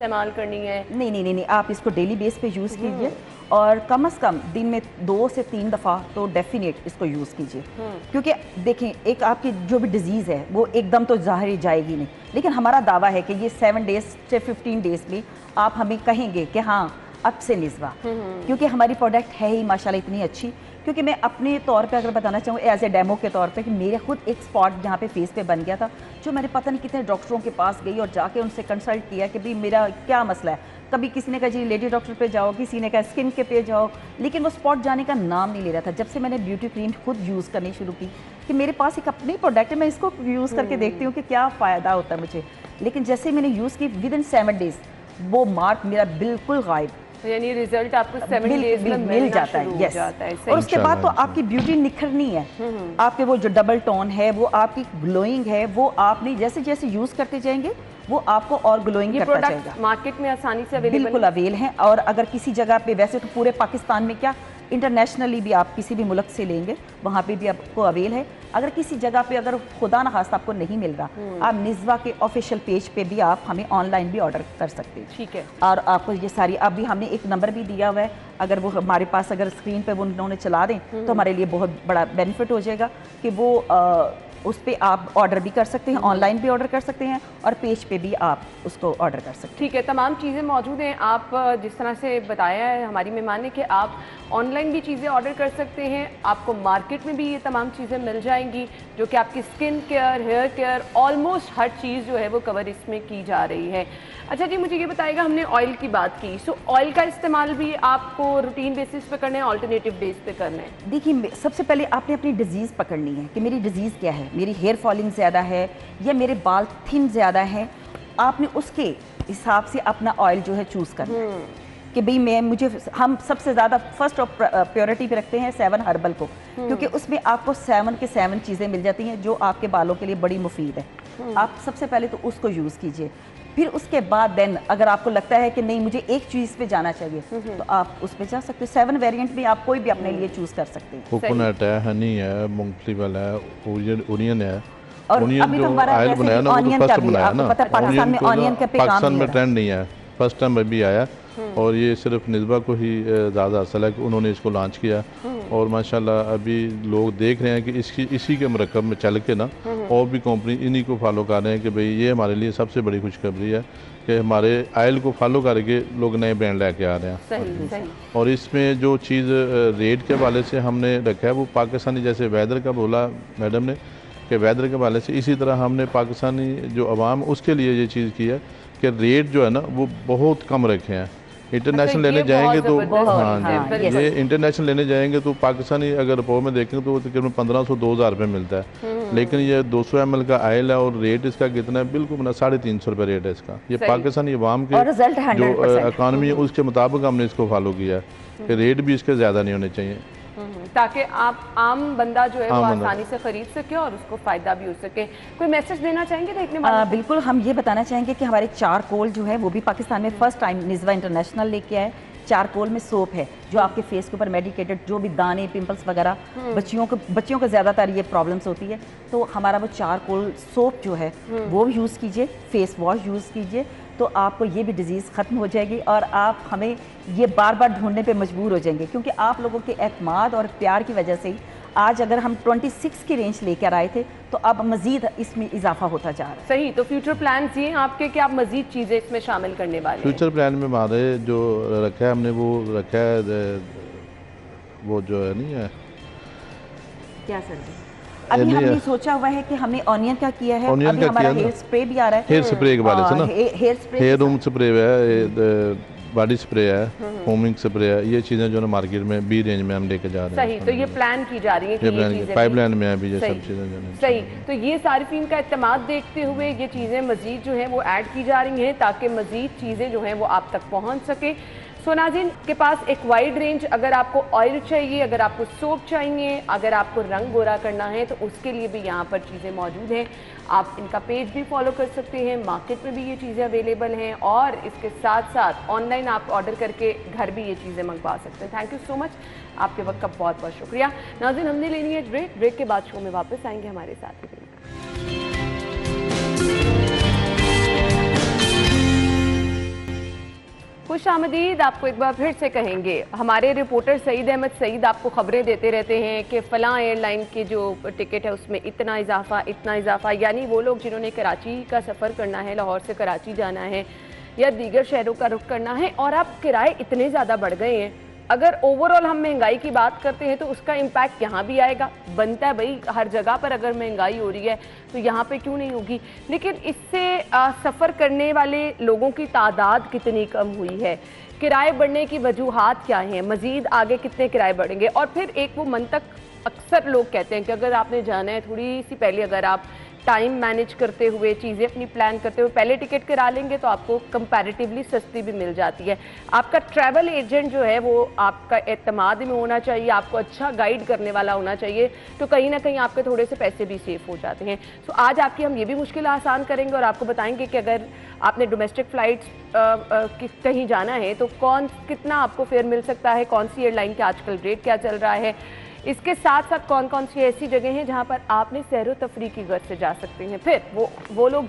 इस्तेमाल करनी है? नहीं, आप इसको डेली बेस पे यूज़ कीजिए और कम से कम दिन में 2 से 3 दफ़ा तो डेफिनेट इसको यूज़ कीजिए। क्योंकि देखें, एक आपकी जो भी डिजीज़ है वो एकदम तो ज़ाहिर जाएगी नहीं, लेकिन हमारा दावा है कि ये 7 डेज से 15 डेज में आप हमें कहेंगे कि हाँ अब से निज़वा, क्योंकि हमारी प्रोडक्ट है ही माशाल्लाह इतनी अच्छी। क्योंकि मैं अपने तौर पे अगर बताना चाहूँ एज ए डेमो के तौर पे कि मेरे खुद एक स्पॉट जहाँ पे फेस पे बन गया था, जो मैंने पता नहीं कितने डॉक्टरों के पास गई और जाके उनसे कंसल्ट किया कि भाई मेरा क्या मसला है। कभी किसी ने कहा जी लेडी डॉक्टर पे जाओ, किसी ने कहा स्किन के पे जाओ, लेकिन वो स्पॉट जाने का नाम नहीं ले रहा था। जब से मैंने ब्यूटी क्रीम खुद यूज़ करनी शुरू की कि मेरे पास एक अपनी प्रोडक्ट है, मैं इसको यूज़ करके देखती हूँ कि क्या फ़ायदा होता है मुझे। लेकिन जैसे मैंने यूज़ की विद इन 7 डेज वो मार्क मेरा बिल्कुल गायब, यानी रिजल्ट आपको 7 डेज में मिल जाता है। यस, और उसके बाद तो आपकी ब्यूटी निखरनी है। आपके वो जो डबल टोन है, वो आपकी ग्लोइंग है, वो आपने जैसे जैसे यूज़ करते जाएंगे वो आपको और ग्लोइंग करता जाएगा। मार्केट में आसानी से अवेलेबल, बिल्कुल अवेल है। और अगर किसी जगह पे, वैसे तो पूरे पाकिस्तान में क्या इंटरनेशनली भी आप किसी भी मुल्क से लेंगे वहाँ पे भी आपको अवेल है। अगर किसी जगह पे अगर खुदा न खास्ता आपको नहीं मिल रहा, आप निज़वा के ऑफिशियल पेज पे भी आप हमें ऑनलाइन भी ऑर्डर कर सकते हैं। ठीक है, और आपको ये सारी, अभी हमने एक नंबर भी दिया हुआ है, अगर वो हमारे पास अगर स्क्रीन पे वो उन्होंने चला दें तो हमारे लिए बहुत बड़ा बेनिफिट हो जाएगा कि वो उस पर आप ऑर्डर भी कर सकते हैं, ऑनलाइन भी ऑर्डर कर सकते हैं और पेज पे भी आप उसको ऑर्डर कर सकते हैं। ठीक है, तमाम चीज़ें मौजूद हैं। आप जिस तरह से बताया है हमारी मेहमान ने कि आप ऑनलाइन भी चीज़ें ऑर्डर कर सकते हैं, आपको मार्केट में भी ये तमाम चीज़ें मिल जाएंगी जो कि आपकी skin care, hair care, almost हर चीज़ जो है वो कवर इसमें की जा रही है। अच्छा जी, मुझे ये बताइएगा, हमने ऑयल की बात की, सो ऑयल का इस्तेमाल भी आपको रूटीन बेसिस पे करना है, ऑल्टरनेटिव बेस पे करना है? देखिए, सबसे पहले आपने अपनी डिजीज़ पकड़नी है कि मेरी डिजीज़ क्या है, मेरी हेयर फॉलिंग ज़्यादा है या मेरे बाल थिन ज़्यादा हैं। आपने उसके हिसाब से अपना ऑयल जो है चूज़ करना है कि भाई हम सबसे ज़्यादा फर्स्ट ऑफ प्योरिटी पे रखते हैं 7 हर्बल को, क्योंकि उसमें आपको 7 के 7 चीज़ें मिल जाती हैं जो आपके बालों के लिए बड़ी मुफीद है। आप सबसे पहले तो उसको यूज़ कीजिए, फिर उसके बाद देन अगर आपको लगता है कि नहीं मुझे एक चीज़ पे जाना चाहिए तो आप उस पे जा सकते हो। 7 वेरिएंट में आप कोई भी अपने लिए चूज़ कर सकते हैं। कोकोनट है, हनी है, मूंगफली वाला है, ओनियन है। और ओनियन अभी तो जो हमारा ऑयल जैसे बनाया ना, वो ऑनियन तो का फर्स्ट भी बनाया आपको ना। पता है पाकिस्तान में ऑनियन का पैगाम पाकिस्तान में नहीं ट्रेंड नहीं है, फर्स्ट टाइम अभी आया और ये सिर्फ निस्बा को ही ज़्यादा असल है कि उन्होंने इसको लॉन्च किया और माशाल्लाह अभी लोग देख रहे हैं कि इसी के मरकब में चल के ना और भी कंपनी इन्हीं को फॉलो कर रहे हैं कि भाई ये हमारे लिए सबसे बड़ी खुशखबरी है कि हमारे आयल को फॉलो करके लोग नए ब्रांड लेके आ रहे हैं। सही सही। और इसमें जो चीज़ रेट के हवाले से हमने रखा है वो पाकिस्तानी, जैसे वेदर का बोला मैडम ने कि वेदर के हवाले से, इसी तरह हमने पाकिस्तानी जो अवाम उसके लिए ये चीज़ की है कि रेट जो है ना वो बहुत कम रखे हैं। इंटरनेशनल लेने जाएंगे तो हाँ जी, ये इंटरनेशनल लेने जाएंगे तो पाकिस्तानी अगर रिपोर्ट में देखेंगे तो वो तकरीबन 1500-2000 रुपये मिलता है, लेकिन ये 200 ml का आयल है और रेट इसका कितना है, बिल्कुल 350 रुपये रेट है इसका। ये पाकिस्तानी अवाम के जो इकानमी है उसके मुताबिक हमने इसको फॉलो किया है कि रेट भी इसके ज़्यादा नहीं होने चाहिए ताकि आप आम बंदा जो है वो आसानी से खरीद सके और उसको फ़ायदा भी हो सके। कोई मैसेज देना चाहेंगे देखने वाले? बिल्कुल, हम ये बताना चाहेंगे कि हमारे चारकोल जो है वो भी पाकिस्तान में फर्स्ट टाइम निस्वा इंटरनेशनल लेके आए। चारकोल में सोप है जो आपके फेस के ऊपर मेडिकेटेड जो भी दाने, पिंपल्स वगैरह, बच्चियों को ज़्यादातर ये प्रॉब्लम्स होती है, तो हमारा वो चारकोल सोप जो है वो यूज़ कीजिए, फेस वॉश यूज़ कीजिए, तो आपको ये भी डिज़ीज़ ख़त्म हो जाएगी और आप हमें ये बार बार ढूंढने पे मजबूर हो जाएंगे, क्योंकि आप लोगों के एतमाद और प्यार की वजह से ही आज अगर हम 26 की रेंज लेकर आए थे तो अब मज़ीद इसमें इजाफा होता जा रहा है। सही, तो फ्यूचर प्लान ये हैं आपके कि आप मज़ीद चीज़ें इसमें शामिल करने वाले हैं? फ्यूचर प्लान में हमारे जो रखा है हमने वो रखा है वो जो है नहीं है क्या सर जी? अभी हमने सोचा हुआ है कि हमने ऑनियन का किया है, ऑनियन अभी का हमारा किया हेयर स्प्रे भी आ रहा है, हेयर स्प्रे के बारे से ना, हेयर रूम स्प्रे है, बॉडी स्प्रे है, होमिंग स्प्रे है, ये चीज़ें जो है मार्केट में बी रेंज में हम लेके जा रहे हैं। सही, तो ये प्लान की जा रही है कि ये चीज़ें पाइपलाइन में अभी ये सब चीज़ें जो है। सही, तो ये सारिफीन का इत्तेमाद देखते हुए ये चीज़ें मज़ीद जो है वो ऐड की जा रही हैं ताकि मज़ीद चीज़ें जो हैं वो आप तक पहुँच सके। सो नाज़रीन के पास एक वाइड रेंज, अगर आपको ऑयल चाहिए, अगर आपको सोप चाहिए, अगर आपको रंग गोरा करना है तो उसके लिए भी यहाँ पर चीज़ें मौजूद हैं। आप इनका पेज भी फॉलो कर सकते हैं, मार्केट में भी ये चीज़ें अवेलेबल हैं और इसके साथ साथ ऑनलाइन आप ऑर्डर करके घर भी ये चीज़ें मंगवा सकते हैं। थैंक यू सो मच, आपके वक्त का बहुत बहुत शुक्रिया। नाज़रीन, हमने लेनी है ब्रेक के बाद शो में वापस आएंगे हमारे साथ ही। खुश आमदीद आपको एक बार फिर से कहेंगे। हमारे रिपोर्टर सईद अहमद सईद आपको खबरें देते रहते हैं कि फ़लाँ एयरलाइन की जो टिकट है उसमें इतना इजाफ़ा, यानी वो लोग जिन्होंने कराची का सफ़र करना है, लाहौर से कराची जाना है या दीगर शहरों का रुख करना है और अब किराए इतने ज़्यादा बढ़ गए हैं। अगर ओवरऑल हम महंगाई की बात करते हैं तो उसका इम्पैक्ट यहाँ भी आएगा, बनता है भाई, हर जगह पर अगर महंगाई हो रही है तो यहाँ पे क्यों नहीं होगी। लेकिन इससे सफ़र करने वाले लोगों की तादाद कितनी कम हुई है, किराए बढ़ने की वजूहात क्या हैं, मज़ीद आगे कितने किराए बढ़ेंगे। और फिर एक वो मंतक अक्सर लोग कहते हैं कि अगर आपने जाना है थोड़ी सी पहले, अगर आप टाइम मैनेज करते हुए चीज़ें अपनी प्लान करते हुए पहले टिकट करा लेंगे तो आपको कंपैरेटिवली सस्ती भी मिल जाती है। आपका ट्रैवल एजेंट जो है वो आपका एतमाद में होना चाहिए, आपको अच्छा गाइड करने वाला होना चाहिए, तो कहीं ना कहीं आपके थोड़े से पैसे भी सेफ हो जाते हैं। तो आज आपकी हम ये भी मुश्किल आसान करेंगे और आपको बताएंगे कि अगर आपने डोमेस्टिक फ़्लाइट्स कहीं जाना है तो कितना आपको फेयर मिल सकता है, कौन सी एयरलाइन का आजकल रेट क्या चल रहा है, इसके साथ साथ कौन कौन सी ऐसी जगह हैं जहां पर आपने सैर व तफरी की गर्ज से जा सकते हैं। फिर वो लोग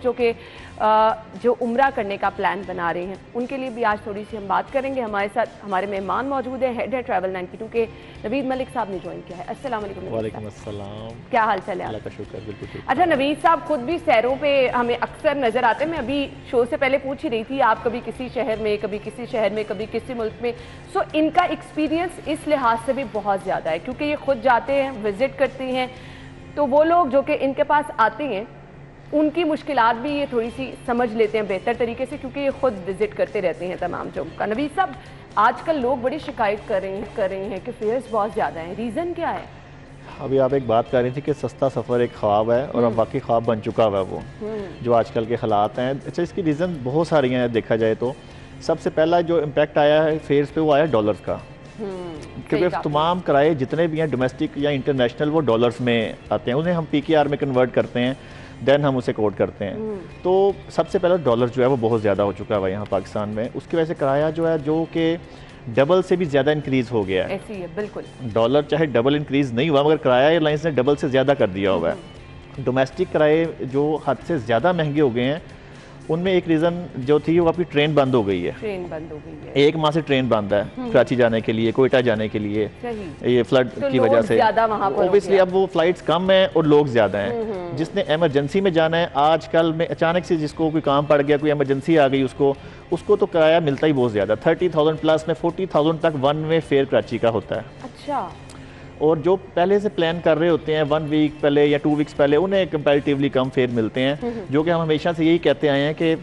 जो उम्रा करने का प्लान बना रहे हैं उनके लिए भी आज थोड़ी सी हम बात करेंगे। हमारे साथ हमारे मेहमान मौजूद हैं, हेड है ट्रैवल 92 के नवीद मलिक साहब ने ज्वाइन किया है। अस्सलाम वालेकुम। वालेकुम अस्सलाम। क्या हाल चाल है? अल्लाह का शुक्र, बिल्कुल ठीक। अच्छा, नवीद साहब खुद भी सैरों पे हमें अक्सर नजर आते हैं। मैं अभी शो से पहले पूछ ही रही थी, आप कभी किसी शहर में, कभी किसी शहर में, कभी किसी मुल्क में। सो इनका एक्सपीरियंस इस लिहाज से भी बहुत ज़्यादा है क्योंकि ये खुद जाते हैं, विजिट करते हैं, तो वो लोग जो कि इनके पास आते हैं उनकी मुश्किलात भी ये थोड़ी सी समझ लेते हैं बेहतर तरीके से क्योंकि ये खुद विजिट करते रहते हैं तमाम जगहों का। नवीद साहब, आजकल लोग बड़ी शिकायत कर रहे हैं कि फेयर्स बहुत ज़्यादा हैं, रीज़न क्या है? अभी आप एक बात कर रही थी कि सस्ता सफ़र एक ख्वाब है और अब वाकई ख्वाब बन चुका हुआ है वो, जो आजकल के हालात हैं। अच्छा, इसकी रीज़न बहुत सारी हैं देखा जाए तो। सबसे पहला जो इम्पैक्ट आया है फेयर्स पे वो आया डॉलर्स का, क्योंकि तमाम किराए जितने भी हैं डोमेस्टिक या इंटरनेशनल वो डॉलर्स में आते हैं, उन्हें हम PKR में कन्वर्ट करते हैं, देन हम उसे कोट करते हैं। तो सबसे पहले डॉलर जो है वो बहुत ज़्यादा हो चुका है यहाँ पाकिस्तान में। उसकी वजह से किराया जो है जो कि डबल से भी ज़्यादा इंक्रीज़ हो गया है। ऐसी है बिल्कुल, डॉलर चाहे डबल इंक्रीज़ नहीं हुआ मगर किराया एयरलाइंस ने डबल से ज़्यादा कर दिया हुआ है। डोमेस्टिक किराए जो हद से ज़्यादा महंगे हो गए हैं, उनमें एक रीज़न जो थी वो आपकी ट्रेन बंद हो गई है। ट्रेन बंद हो गई है, 1 माह से ट्रेन बंद है कराची जाने के लिए, कोयटा जाने के लिए, ये फ्लड तो की वजह से ऑब्वियसली अब वो फ्लाइट्स कम हैं और लोग ज़्यादा हैं। जिसने एमरजेंसी में जाना है आजकल में अचानक से जिसको कोई काम पड़ गया, कोई एमरजेंसी आ गई, उसको तो किराया मिलता ही बहुत ज़्यादा, 30,000 प्लस में 40,000 तक वन वे फेयर कराची का होता है। अच्छा, और जो पहले से प्लान कर रहे होते हैं 1 वीक पहले या 2 वीक्स पहले, उन्हें कंपैरेटिवली कम फेयर मिलते हैं। जो कि हम हमेशा से यही कहते आए हैं कि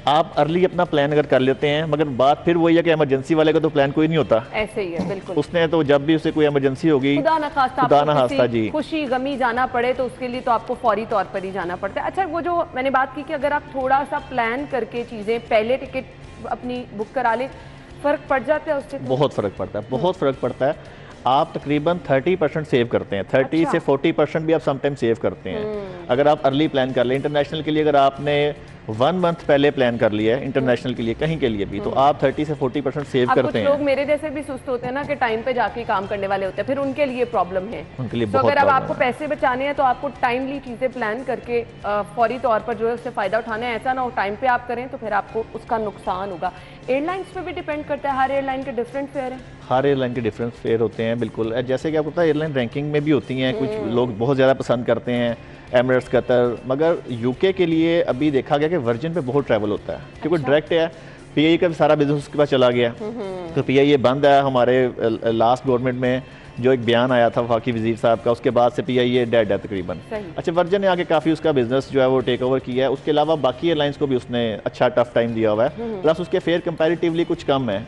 आप अर्ली अपना प्लान अगर कर लेते हैं, मगर बात फिर वही है कि इमरजेंसी वाले का तो प्लान कोई नहीं होता, ऐसे ही है बिल्कुल। उसने तो जब भी उसे कोई इमरजेंसी होगी, खुदा न खास्ता जी, खुशी गमी जाना पड़े तो उसके लिए तो आपको फौरी तौर पर ही जाना पड़ता है। अच्छा, वो जो मैंने बात की कि अगर आप थोड़ा सा प्लान करके चीज़ें पहले टिकट अपनी बुक करा लें, फ़र्क पड़ जाता है उससे? बहुत फ़र्क पड़ता है, बहुत फ़र्क पड़ता है। आप तकरीबन 30% सेव करते हैं, 30 से 40% भी आप समटाइम सेव करते हैं अगर आप अर्ली प्लान कर लें। इंटरनेशनल के लिए अगर आपने 1 मंथ पहले प्लान कर लिया है इंटरनेशनल के लिए, कहीं के लिए भी, तो आप 30 से 40% सेव करते हैं। लोग मेरे जैसे भी सुस्त होते हैं ना कि टाइम पे जाके काम करने वाले होते हैं, फिर उनके लिए प्रॉब्लम है। उनके लिए तो अगर अब आपको पैसे बचाने हैं तो आपको टाइमली चीज़ें प्लान करके फौरी तौर पर जो है उससे फ़ायदा उठाना है। ऐसा ना हो टाइम पे आप करें तो फिर आपको उसका नुकसान होगा। एयरलाइंस पे भी डिपेंड करता है, हर एयरलाइन के डिफरेंट फेयर हैं। हर एयरलाइन के डिफरेंट फेयर होते हैं, बिल्कुल। जैसे कि आपको पता है एयरलाइन रैंकिंग में भी होती हैं, कुछ लोग बहुत ज़्यादा पसंद करते हैं एमिरेट्स, कतर, मगर यूके के लिए अभी देखा गया कि वर्जिन पे बहुत ट्रैवल होता है क्योंकि डायरेक्ट है। PIA का भी सारा बिजनेस उसके पास चला गया, तो PIA बंद है। हमारे लास्ट गवर्नमेंट में जो एक बयान आया था वफाकी वजीर साहब का, उसके बाद से PIA डेड है तकरीबन। अच्छा, वर्जन ने आगे काफ़ी उसका बिजनेस जो है वो टेक ओवर किया है। उसके अलावा बाकी एयरलाइंस को भी उसने अच्छा टफ टाइम दिया हुआ है, प्लस उसके फेयर कंपैरेटिवली कुछ कम है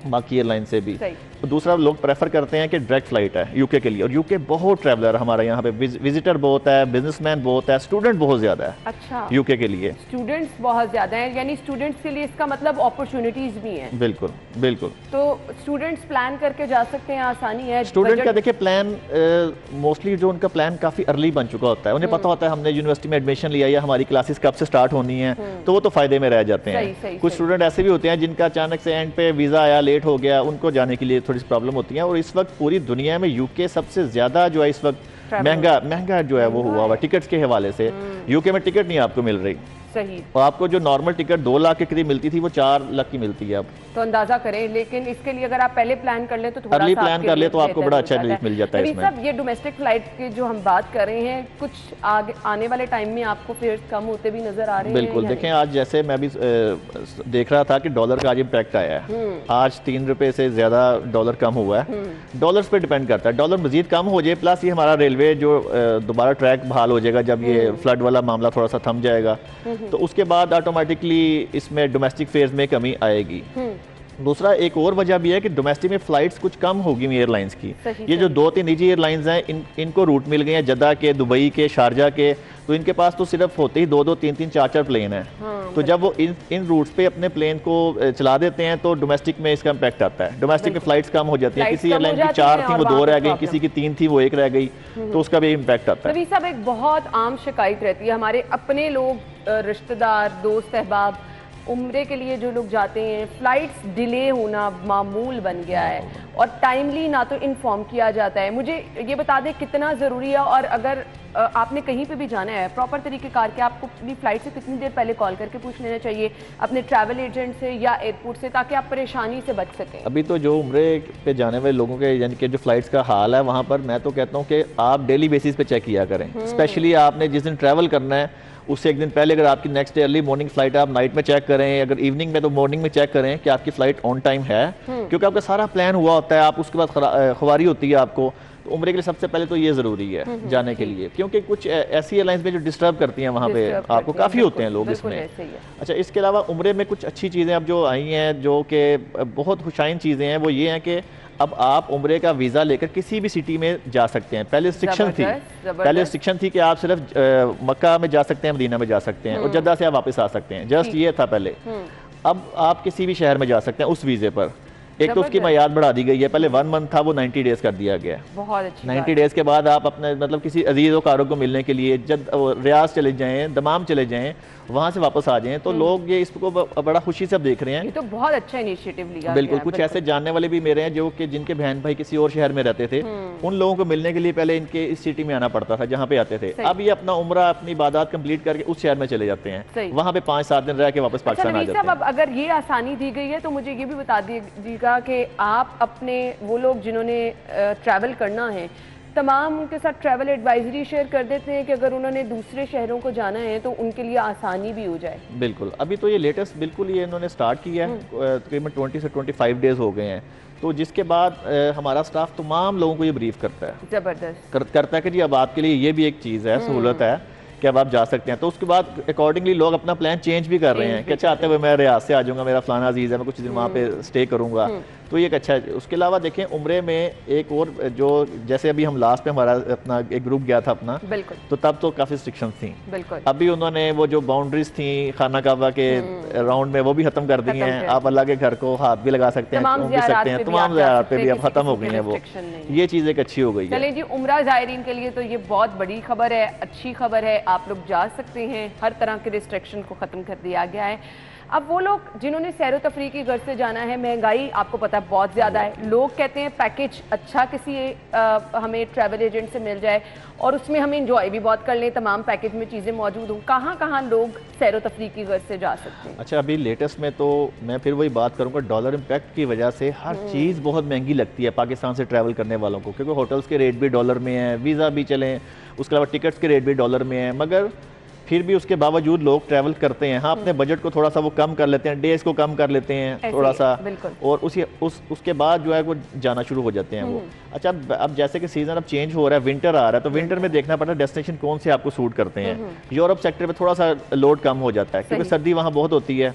बाकी एयरलाइन से भी। तो दूसरा, लोग प्रेफर करते हैं कि डायरेक्ट फ्लाइट है यूके के लिए, और यूके बहुत ट्रैवलर हमारे यहाँ पे, विजिटर बहुत है, बिजनेसमैन बहुत है, स्टूडेंट बहुत ज़्यादा है। अच्छा, यूके के लिए स्टूडेंट्स बहुत ज़्यादा हैं, यानी स्टूडेंट्स के लिए इसका मतलब अपॉर्चुनिटीज़ भी हैं। बिल्कुल बिल्कुल। तो स्टूडेंट्स प्लान करके जा सकते हैं, आसानी है। स्टूडेंट का देखिए प्लान मोस्टली जो उनका प्लान काफ़ी अर्ली बन चुका होता है, उन्हें पता होता है हमने यूनिवर्सिटी में एडमिशन लिया या हमारी क्लासेस कब से स्टार्ट होनी है, तो वो तो फ़ायदे में रह जाते हैं। कुछ स्टूडेंट ऐसे भी होते हैं जिनका अचानक से एंड पे वीज़ा आया, लेट हो गया, उनको जाने के लिए थोड़ी सी प्रॉब्लम होती है। और इस वक्त पूरी दुनिया में यूके सबसे ज़्यादा जो है इस वक्त महंगा जो है वो हुआ हुआ टिकट्स के हवाले से। यूके में टिकट नहीं आपको मिल रही, सही, और आपको जो नॉर्मल टिकट 2 लाख के करीब मिलती थी वो 4 लाख की मिलती है अब। तो अंदाजा करें, लेकिन इसके लिए अगर आप पहले प्लान कर ले तो थोड़ा अर्ली प्लान कर ले तो आपको बड़ा अच्छा रिलीफ मिल जाता है इसमें। सब ये डोमेस्टिक फ्लाइट की जो हम बात कर रहे हैं, कुछ आगे आने वाले टाइम में आपको फेयर्स कम होते भी नजर आ रहे हैं? बिल्कुल, देखें आज जैसे मैं भी देख रहा था कि डॉलर का आज इम्पैक्ट आया है, आज 3 रुपए से ज़्यादा डॉलर कम हुआ है। डॉलर्स पे डिपेंड करता है, डॉलर मजीद कम हो जाए, प्लस ये हमारा रेलवे जो दोबारा ट्रैक बहाल हो जाएगा जब ये फ्लड वाला मामला थोड़ा सा थम जाएगा, तो उसके बाद ऑटोमेटिकली इसमें डोमेस्टिक फेयर्स में कमी आएगी। दूसरा, एक और वजह भी है कि डोमेस्टिक में फ्लाइट्स कुछ कम होगी एयरलाइंस की। ये जो 2-3 निजी एयरलाइंस हैं, इनको रूट मिल गए हैं जद्दा के, दुबई के, शारजा के, तो इनके पास तो सिर्फ होते ही 2-2, 3-3, 4-4 प्लेन हैं। तो जब वो इन रूट्स पे अपने प्लेन को चला देते हैं तो डोमेस्टिक में इसका इम्पैक्ट आता है। डोमेस्टिक में फ्लाइट्स कम हो जाती है, किसी एयरलाइन की 4 थी वो 2 रह गई, किसी की 3 थी वो 1 रह गई, तो उसका भी इम्पैक्ट आता है। रवि साहब, एक बहुत आम शिकायत रहती है, हमारे अपने लोग, रिश्तेदार, दोस्त अहबाब उम्रे के लिए जो लोग जाते हैं, फ्लाइट्स डिले होना मामूल बन गया है और टाइमली ना तो इन्फॉर्म किया जाता है। मुझे ये बता दें कितना ज़रूरी है, और अगर आपने कहीं पे भी जाना है प्रॉपर तरीक़ेकार के, आपको अपनी फ़्लाइट से कितनी देर पहले कॉल करके पूछ लेना चाहिए अपने ट्रैवल एजेंट से या एयरपोर्ट से, ताकि आप परेशानी से बच सकें। अभी तो जो उम्रे पे जाने वाले लोगों के यानी कि जो फ़्लाइट्स का हाल है वहाँ पर, मैं तो कहता हूँ कि आप डेली बेसिस पे चेक किया करें। स्पेशली आपने जिस दिन ट्रैवल करना है उससे एक दिन पहले, अगर आपकी next day early morning flight है, आप नाइट में चेक करें, अगर इवनिंग में तो मॉर्निंग में चेक करें कि आपकी फ़्लाइट ऑन टाइम है, क्योंकि आपका सारा प्लान हुआ होता है, आप उसके बाद ख्वारी होती है आपको। तो उम्रे के लिए सबसे पहले तो ये ज़रूरी है जाने के लिए, क्योंकि कुछ ऐसी एयरलाइंस में जो डिस्टर्ब करती हैं वहाँ पे आपको काफ़ी होते हैं लोग इसमें। अच्छा, इसके अलावा उम्रे में कुछ अच्छी चीज़ें अब जो आई हैं, जो कि बहुत खुशाइन चीज़ें हैं, वो ये हैं कि अब आप उम्रे का वीज़ा लेकर किसी भी सिटी में जा सकते हैं। पहले रिस्ट्रिक्शन थी कि आप सिर्फ मक्का में जा सकते हैं, मदीना में जा सकते हैं, और जद्दा से आप वापस आ सकते हैं, जस्ट ये था पहले। अब आप किसी भी शहर में जा सकते हैं उस वीज़े पर। एक तो उसकी मयाद बढ़ा दी गई है, पहले 1 मंथ था, वो 90 डेज कर दिया गया है। बहुत अच्छी 90 डेज के बाद आप अपने मतलब किसी अजीज़ वकारों को मिलने के लिए जब रियाज चले जाएं, दमाम चले जाएं, वहाँ से वापस आ जाएं, तो लोग ये इसको बड़ा खुशी से अब देख रहे हैं। ये तो बहुत अच्छा इनिशिएटिव लिया बिल्कुल। कुछ ऐसे जानने वाले भी मेरे हैं जो कि जिनके बहन भाई किसी और शहर में रहते थे, उन लोगों को मिलने के लिए पहले इनके इस सिटी में आना पड़ता था जहाँ पे आते थे। अब ये अपना उम्रा, अपनी इबादत कंप्लीट करके उस शहर में चले जाते हैं, वहाँ पे 5-7 दिन रह के वापस पाकिस्तान आ जाते हैं। अब अगर ये आसानी दी गई है तो मुझे ये भी बता दीजिएगा कि आप अपने वो लोग जिन्होंने ट्रैवल करना है, तमाम उनके साथ ट्रैवल एडवाइजरी शेयर कर देते हैं कि अगर उन्होंने दूसरे शहरों को जाना है तो उनके लिए आसानी भी हो जाए। बिल्कुल। अभी तो ये लेटेस्ट बिल्कुल ये इन्होंने स्टार्ट किया है, तकरीबन 20 से 25 डेज हो गए हैं। तो जिसके बाद हमारा स्टाफ तमाम लोगों को ये ब्रीफ करता है, ज़बरदस्त करता है कि जी अब आपके लिए ये भी एक चीज़ है, सहूलत है कि अब आप जा सकते हैं। तो उसके बाद अकॉर्डिंगली लोग अपना प्लान चेंज भी कर रहे हैं कि चाहते हुए मैं रियाज से आ जाऊँगा, मेरा फलाना अजीज़ है, मैं कुछ दिन वहाँ पे स्टे करूँगा, तो ये एक अच्छा है। उसके अलावा देखें उम्रे में एक और जो, जैसे अभी हम लास्ट पे हमारा अपना एक ग्रुप गया था अपना, बिल्कुल, तो तब तो काफ़ी रिस्ट्रिक्शंस थी। बिल्कुल। अभी उन्होंने वो जो बाउंड्रीज थी खाना काबा के राउंड में, वो भी खत्म कर दी हैं। आप अल्लाह के घर को हाथ भी लगा सकते हैं, घूम भी सकते हैं, तमाम ज़ियारत पे भी अब खत्म हो गई हैं वो। ये चीज़ एक अच्छी हो गई है। चलें जी, उम्रा ज़ायरीन के लिए तो ये बहुत बड़ी खबर है, अच्छी खबर है, आप लोग जा सकते हैं, हर तरह के रिस्ट्रिक्शन को ख़त्म कर दिया गया है। अब वो लोग जिन्होंने सैर तफरी की घर से जाना है, महंगाई आपको पता है बहुत ज़्यादा है, लोग कहते हैं पैकेज अच्छा किसी हमें ट्रैवल एजेंट से मिल जाए और उसमें हम इंजॉय भी बहुत कर लें, तमाम पैकेज में चीज़ें मौजूद हों। कहाँ कहाँ लोग सैर तफरी की घर से जा सकते हैं? अच्छा, अभी लेटेस्ट में तो मैं फिर वही बात करूँगा, डॉलर इम्पैक्ट की वजह से हर चीज़ बहुत महंगी लगती है पाकिस्तान से ट्रैवल करने वालों को, क्योंकि होटल्स के रेट भी डॉलर में हैं, वीज़ा भी चलें, उसके अलावा टिकट्स के रेट भी डॉलर में हैं, मगर फिर भी उसके बावजूद लोग ट्रैवल करते हैं। हाँ, अपने बजट को थोड़ा सा वो कम कर लेते हैं, डेज को कम कर लेते हैं थोड़ा सा, और उसके बाद जो है वो जाना शुरू हो जाते हैं वो। अच्छा, अब जैसे कि सीज़न अब चेंज हो रहा है, विंटर आ रहा है, तो विंटर में देखना पड़ता है डेस्टिनेशन कौन से आपको सूट करते हैं। यूरोप सेक्टर में थोड़ा सा लोड कम हो जाता है क्योंकि सर्दी वहाँ बहुत होती है,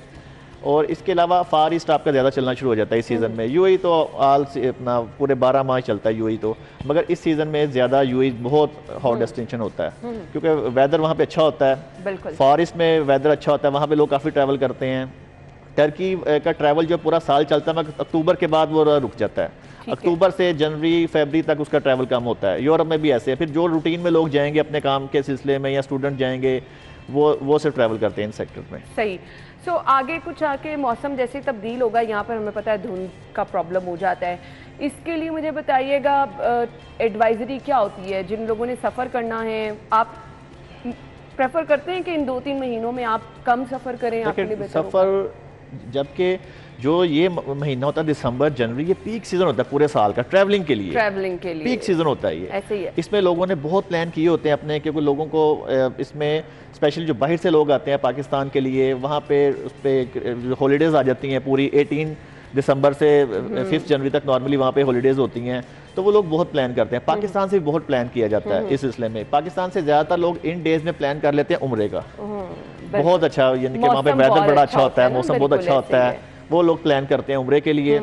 और इसके अलावा फार ईस्ट आपका ज़्यादा चलना शुरू हो जाता है इस सीज़न में। यूएई तो अपना पूरे 12 माह चलता है यूएई तो, मगर इस सीज़न में ज़्यादा यूएई बहुत हॉट डेस्टिनेशन होता है क्योंकि वेदर वहाँ पे अच्छा होता है। फार ईस्ट में वेदर अच्छा होता है, वहाँ पे लोग काफ़ी ट्रैवल करते हैं। टर्की का ट्रैवल जो पूरा साल चलता है, मगर अक्टूबर के बाद वो रुक जाता है। अक्टूबर से जनवरी फरवरी तक उसका ट्रैवल कम होता है। यूरोप में भी ऐसे है। फिर जो रूटीन में लोग जाएंगे अपने काम के सिलसिले में या स्टूडेंट जाएंगे, वो सिर्फ ट्रैवल करते हैं इन सेक्टर में। सही। सो आगे कुछ आके मौसम जैसे तब्दील होगा, यहाँ पर हमें पता है धुंध का प्रॉब्लम हो जाता है, इसके लिए मुझे बताइएगा एडवाइजरी क्या होती है जिन लोगों ने सफ़र करना है? आप प्रेफर करते हैं कि इन 2-3 महीनों में आप कम सफ़र करें? आपके लिए बेहतर सफ़र, जबकि जो ये महीना होता है दिसंबर जनवरी, ये पीक सीजन होता है पूरे साल का ट्रैवलिंग के लिए पीक सीजन होता है ये। ऐसे ही है। इसमें लोगों ने बहुत प्लान किए होते हैं अपने, क्योंकि लोगों को इसमें स्पेशली जो बाहर से लोग आते हैं पाकिस्तान के लिए, वहाँ पे उस पर हॉलीडेज़ आ जाती हैं पूरी 18 दिसंबर से 5 जनवरी तक नॉर्मली वहाँ पे हॉलीडेज़ होती हैं, तो वो लोग बहुत प्लान करते हैं। पाकिस्तान से भी बहुत प्लान किया जाता है इस सिलसिले में। पाकिस्तान से ज़्यादातर लोग इन डेज में प्लान कर लेते हैं उम्रे का, बहुत अच्छा, यानी कि वहाँ पे वेदर बड़ा अच्छा होता है, मौसम बहुत अच्छा होता है, वो लोग प्लान करते हैं उम्रे के लिए।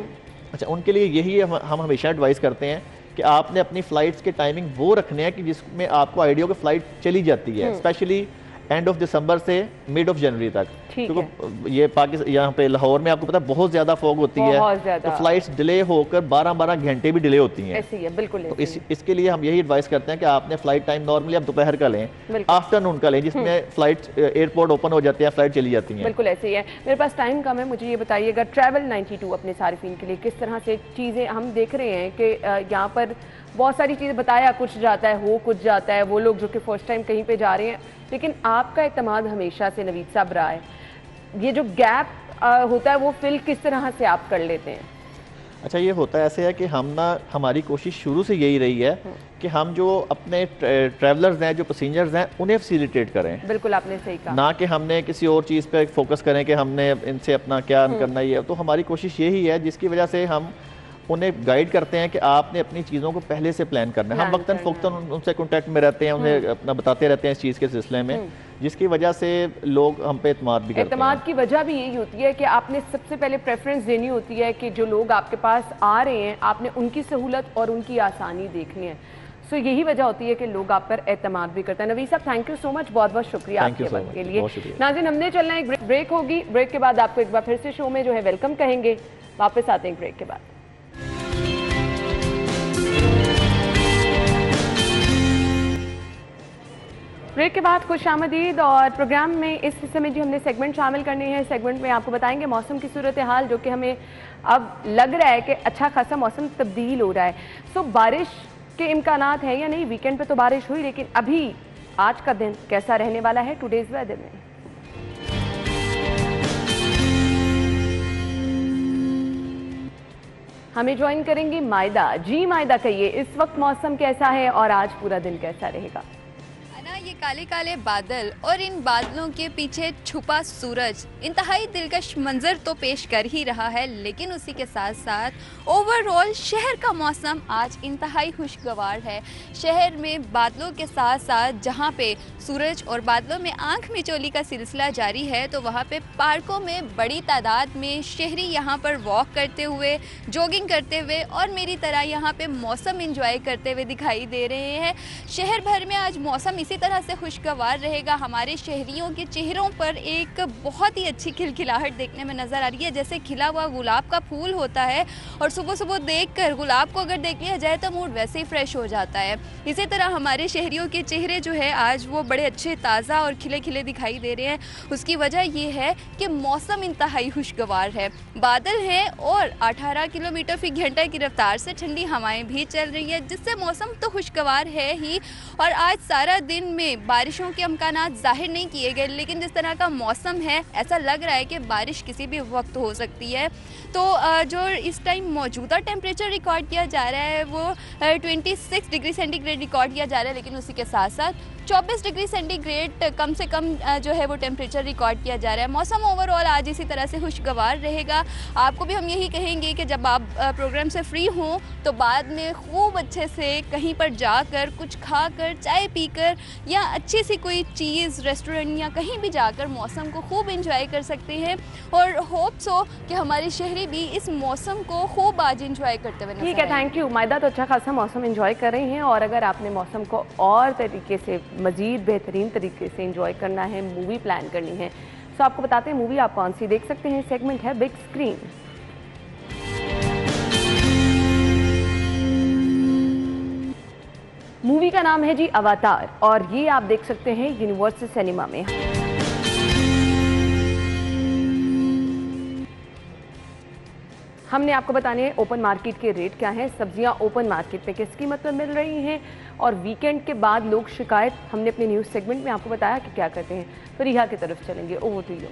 अच्छा, उनके लिए यही हम हमेशा एडवाइस करते हैं कि आपने अपनी फ़्लाइट्स के टाइमिंग वो रखने हैं कि जिसमें आपको आइडिया हो कि फ़्लाइट चली जाती है। स्पेशली एंड ऑफ दिसंबर से मिड ऑफ जनवरी तक। ठीक है। क्योंकि ये पाकिस्तान यहाँ पे लाहौर में आपको पता है बहुत ज्यादा फॉग होती बहुत है, ज्यादा। तो फ्लाइट्स डिले होकर 12-12 घंटे भी डिले होती हैं। ऐसी है, बिल्कुल तो ऐसी है। इसके लिए हम यही एडवाइस करते हैं कि आपने फ्लाइट टाइम नॉर्मली आप दोपहर का लें, बिल्कुल। आफ्टरनून का लें, जिसमें फ्लाइट एयरपोर्ट ओपन हो जाते हैं, फ्लाइट चली जाती हैं। बिल्कुल ऐसे ही है। मेरे पास टाइम कम है, मुझे ये बताइएगा ट्रैवल 92 अपने सारिफिन के लिए किस तरह से चीज़ें हम देख रहे हैं कि यहाँ पर बहुत सारी चीज़ें बताया कुछ जाता है, हो कुछ जाता है, वो लोग जो कि फर्स्ट टाइम कहीं पे जा रहे हैं, लेकिन आपका एतमाद हमेशा से नवीद साहब रहा है। ये जो गैप होता है वो फिल किस तरह से आप कर लेते हैं? अच्छा, ये होता है ऐसे है कि हमारी कोशिश शुरू से यही रही है कि हम जो अपने ट्रैवलर्स हैं, जो पैसेंजर्स हैं, उन्हें फैसिलिटेट करें। बिल्कुल आपने सही कहा। ना कि हमने किसी और चीज़ पे फोकस करें कि हमने इनसे अपना क्या करना ही है। तो हमारी कोशिश यही है, जिसकी वजह से हम उन्हें गाइड करते हैं कि आपने अपनी चीज़ों को पहले से प्लान करना है। हम वक्तन फ़ौक्तन उनसे कॉन्टैक्ट में रहते हैं, उन्हें अपना बताते रहते हैं इस चीज़ के सिलसिले में, जिसकी वजह से लोग हम पे एतमाद भी करते हैं। एतमाद की वजह भी यही होती है कि आपने सबसे पहले प्रेफरेंस देनी होती है कि जो लोग आपके पास आ रहे हैं, आपने उनकी सहूलत और उनकी आसानी देखनी है। सो यही वजह होती है कि लोग आप पर एतमाद भी करते हैं। नवीद साहब, थैंक यू सो मच, बहुत बहुत शुक्रिया आपके वक्त के लिए। नाज़रीन, हमने चलना है, एक ब्रेक होगी, ब्रेक के बाद आपको एक बार फिर से शो में जो है वेलकम कहेंगे। वापस आते हैं ब्रेक के बाद। ब्रेक के बाद खुश आमदीद। और प्रोग्राम में इस हिस्से में जो हमने सेगमेंट शामिल करने हैं, सेगमेंट में आपको बताएंगे मौसम की सूरत हाल, जो कि हमें अब लग रहा है कि अच्छा खासा मौसम तब्दील हो रहा है। सो बारिश के इम्कानात हैं या नहीं? वीकेंड पे तो बारिश हुई, लेकिन अभी आज का दिन कैसा रहने वाला है टुडेज वेदर में? हमें ज्वाइन करेंगी मायदा। जी मायदा, कहिए इस वक्त मौसम कैसा है और आज पूरा दिन कैसा रहेगा? ये काले काले बादल और इन बादलों के पीछे छुपा सूरज इंतहाई दिलकश मंजर तो पेश कर ही रहा है, लेकिन उसी के साथ साथ ओवरऑल शहर का मौसम आज इंतहाई खुशगवार है। शहर में बादलों के साथ साथ जहां पे सूरज और बादलों में आंख मिचौली का सिलसिला जारी है, तो वहां पे पार्कों में बड़ी तादाद में शहरी यहां पर वॉक करते हुए, जॉगिंग करते हुए और मेरी तरह यहां पे मौसम एंजॉय करते हुए दिखाई दे रहे हैं। शहर भर में आज मौसम इसी तरह से खुशगवार रहेगा। हमारे शहरियों के चेहरों पर एक बहुत ही अच्छी खिलखिलाहट देखने में नज़र आ रही है, जैसे खिला हुआ गुलाब का फूल होता है और सुबह सुबह देखकर गुलाब को अगर देख लिया जाए तो मूड वैसे ही फ्रेश हो जाता है। इसी तरह हमारे शहरियों के चेहरे जो है आज वो बड़े अच्छे ताज़ा और खिले खिले दिखाई दे रहे हैं। उसकी वजह ये है कि मौसम इंतहाई खुशगवार है, बादल हैं और 18 किलोमीटर फी घंटा की रफ्तार से ठंडी हवाएं भी चल रही है, जिससे मौसम तो खुशगवार है ही। और आज सारा दिन में बारिशों के इम्कानात जाहिर नहीं किए गए, लेकिन जिस तरह का मौसम है ऐसा लग रहा है कि बारिश किसी भी वक्त हो सकती है। तो जो इस टाइम मौजूदा टेम्परेचर रिकॉर्ड किया जा रहा है वो 26 डिग्री सेंटीग्रेड रिकॉर्ड किया जा रहा है, लेकिन उसी के साथ साथ 24 डिग्री सेंटीग्रेड कम से कम जो है वो टेम्परेचर रिकॉर्ड किया जा रहा है। मौसम ओवरऑल आज इसी तरह से खुशगवार रहेगा। आपको भी हम यही कहेंगे कि जब आप प्रोग्राम से फ्री हों तो बाद में खूब अच्छे से कहीं पर जाकर कुछ खाकर, चाय पीकर या अच्छी सी कोई चीज़ रेस्टोरेंट या कहीं भी जाकर मौसम को खूब एंजॉय कर सकते हैं। और होप्स हो कि हमारे शहरी भी इस मौसम को खूब आज एंजॉय करते हुए। ठीक है, थैंक यू मायदा। तो अच्छा खासा मौसम एंजॉय कर रहे हैं, और अगर आपने मौसम को और तरीके से मज़ीद बेहतरीन तरीके से एंजॉय करना है, मूवी प्लान करनी है, तो आपको बताते हैं मूवी आप कौन सी देख सकते हैं। सेगमेंट है बिग स्क्रीन। मूवी का नाम है जी अवतार, और ये आप देख सकते हैं यूनिवर्सल सिनेमा में। हमने आपको बताने हैं ओपन मार्केट के रेट क्या हैं, सब्जियां ओपन मार्केट पे किस कीमत पर मिल रही हैं, और वीकेंड के बाद लोग शिकायत हमने अपने न्यूज़ सेगमेंट में आपको बताया कि क्या करते हैं। तो रिहा की तरफ चलेंगे, ओवर टू यू।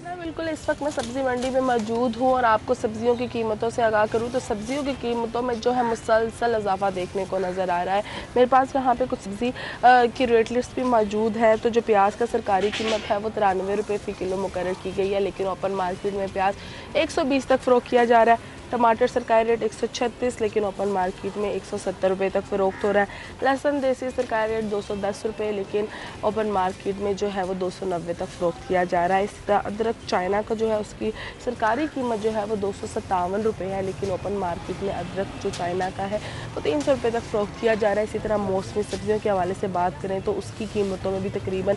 मैं बिल्कुल इस वक्त मैं सब्ज़ी मंडी में मौजूद हूँ और आपको सब्जियों की कीमतों से आगाह करूँ तो सब्जियों की कीमतों में जो है मुसलसल इजाफा देखने को नज़र आ रहा है। मेरे पास यहाँ पे कुछ सब्ज़ी की रेट लिस्ट भी मौजूद है। तो जो प्याज का सरकारी कीमत है वो 93 रुपये फ़ी किलो मुकर्रर की गई है, लेकिन ओपन मार्केट में प्याज 120 तक फ़रोख्त किया जा रहा है। टमाटर सरकारी रेट 136, लेकिन ओपन मार्केट में 170 रुपये तक फ़रोख्त हो रहा है। लहसुन देसी सरकारी रेट 210 रुपये, लेकिन ओपन मार्केट में जो है वो 290 तक फ़रोख्त किया जा रहा है। इसी तरह अदरक चाइना का जो है उसकी सरकारी कीमत जो है वो 257 रुपये है, लेकिन ओपन मार्केट में अदरक जो चाइना का है वो 300 रुपये तक फ़रोख्त किया जा रहा है। इसी तरह मौसमी सब्जियों के हवाले से बात करें तो उसकी कीमतों में भी तकरीबन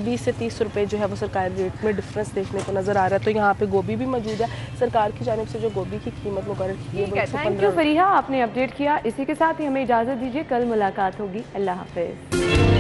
20 से 30 रुपये जो है वो सरकारी रेट में डिफरेंस देखने को नज़र आ रहा है। तो यहाँ पे गोभी भी मौजूद है, सरकार की जानिब से जो गोभी की कीमत मुकर्रर की है वो 115। थैंक यू फरीहा, आपने अपडेट किया। इसी के साथ ही हमें इजाज़त दीजिए, कल मुलाकात होगी। अल्लाह हाफ़िज़।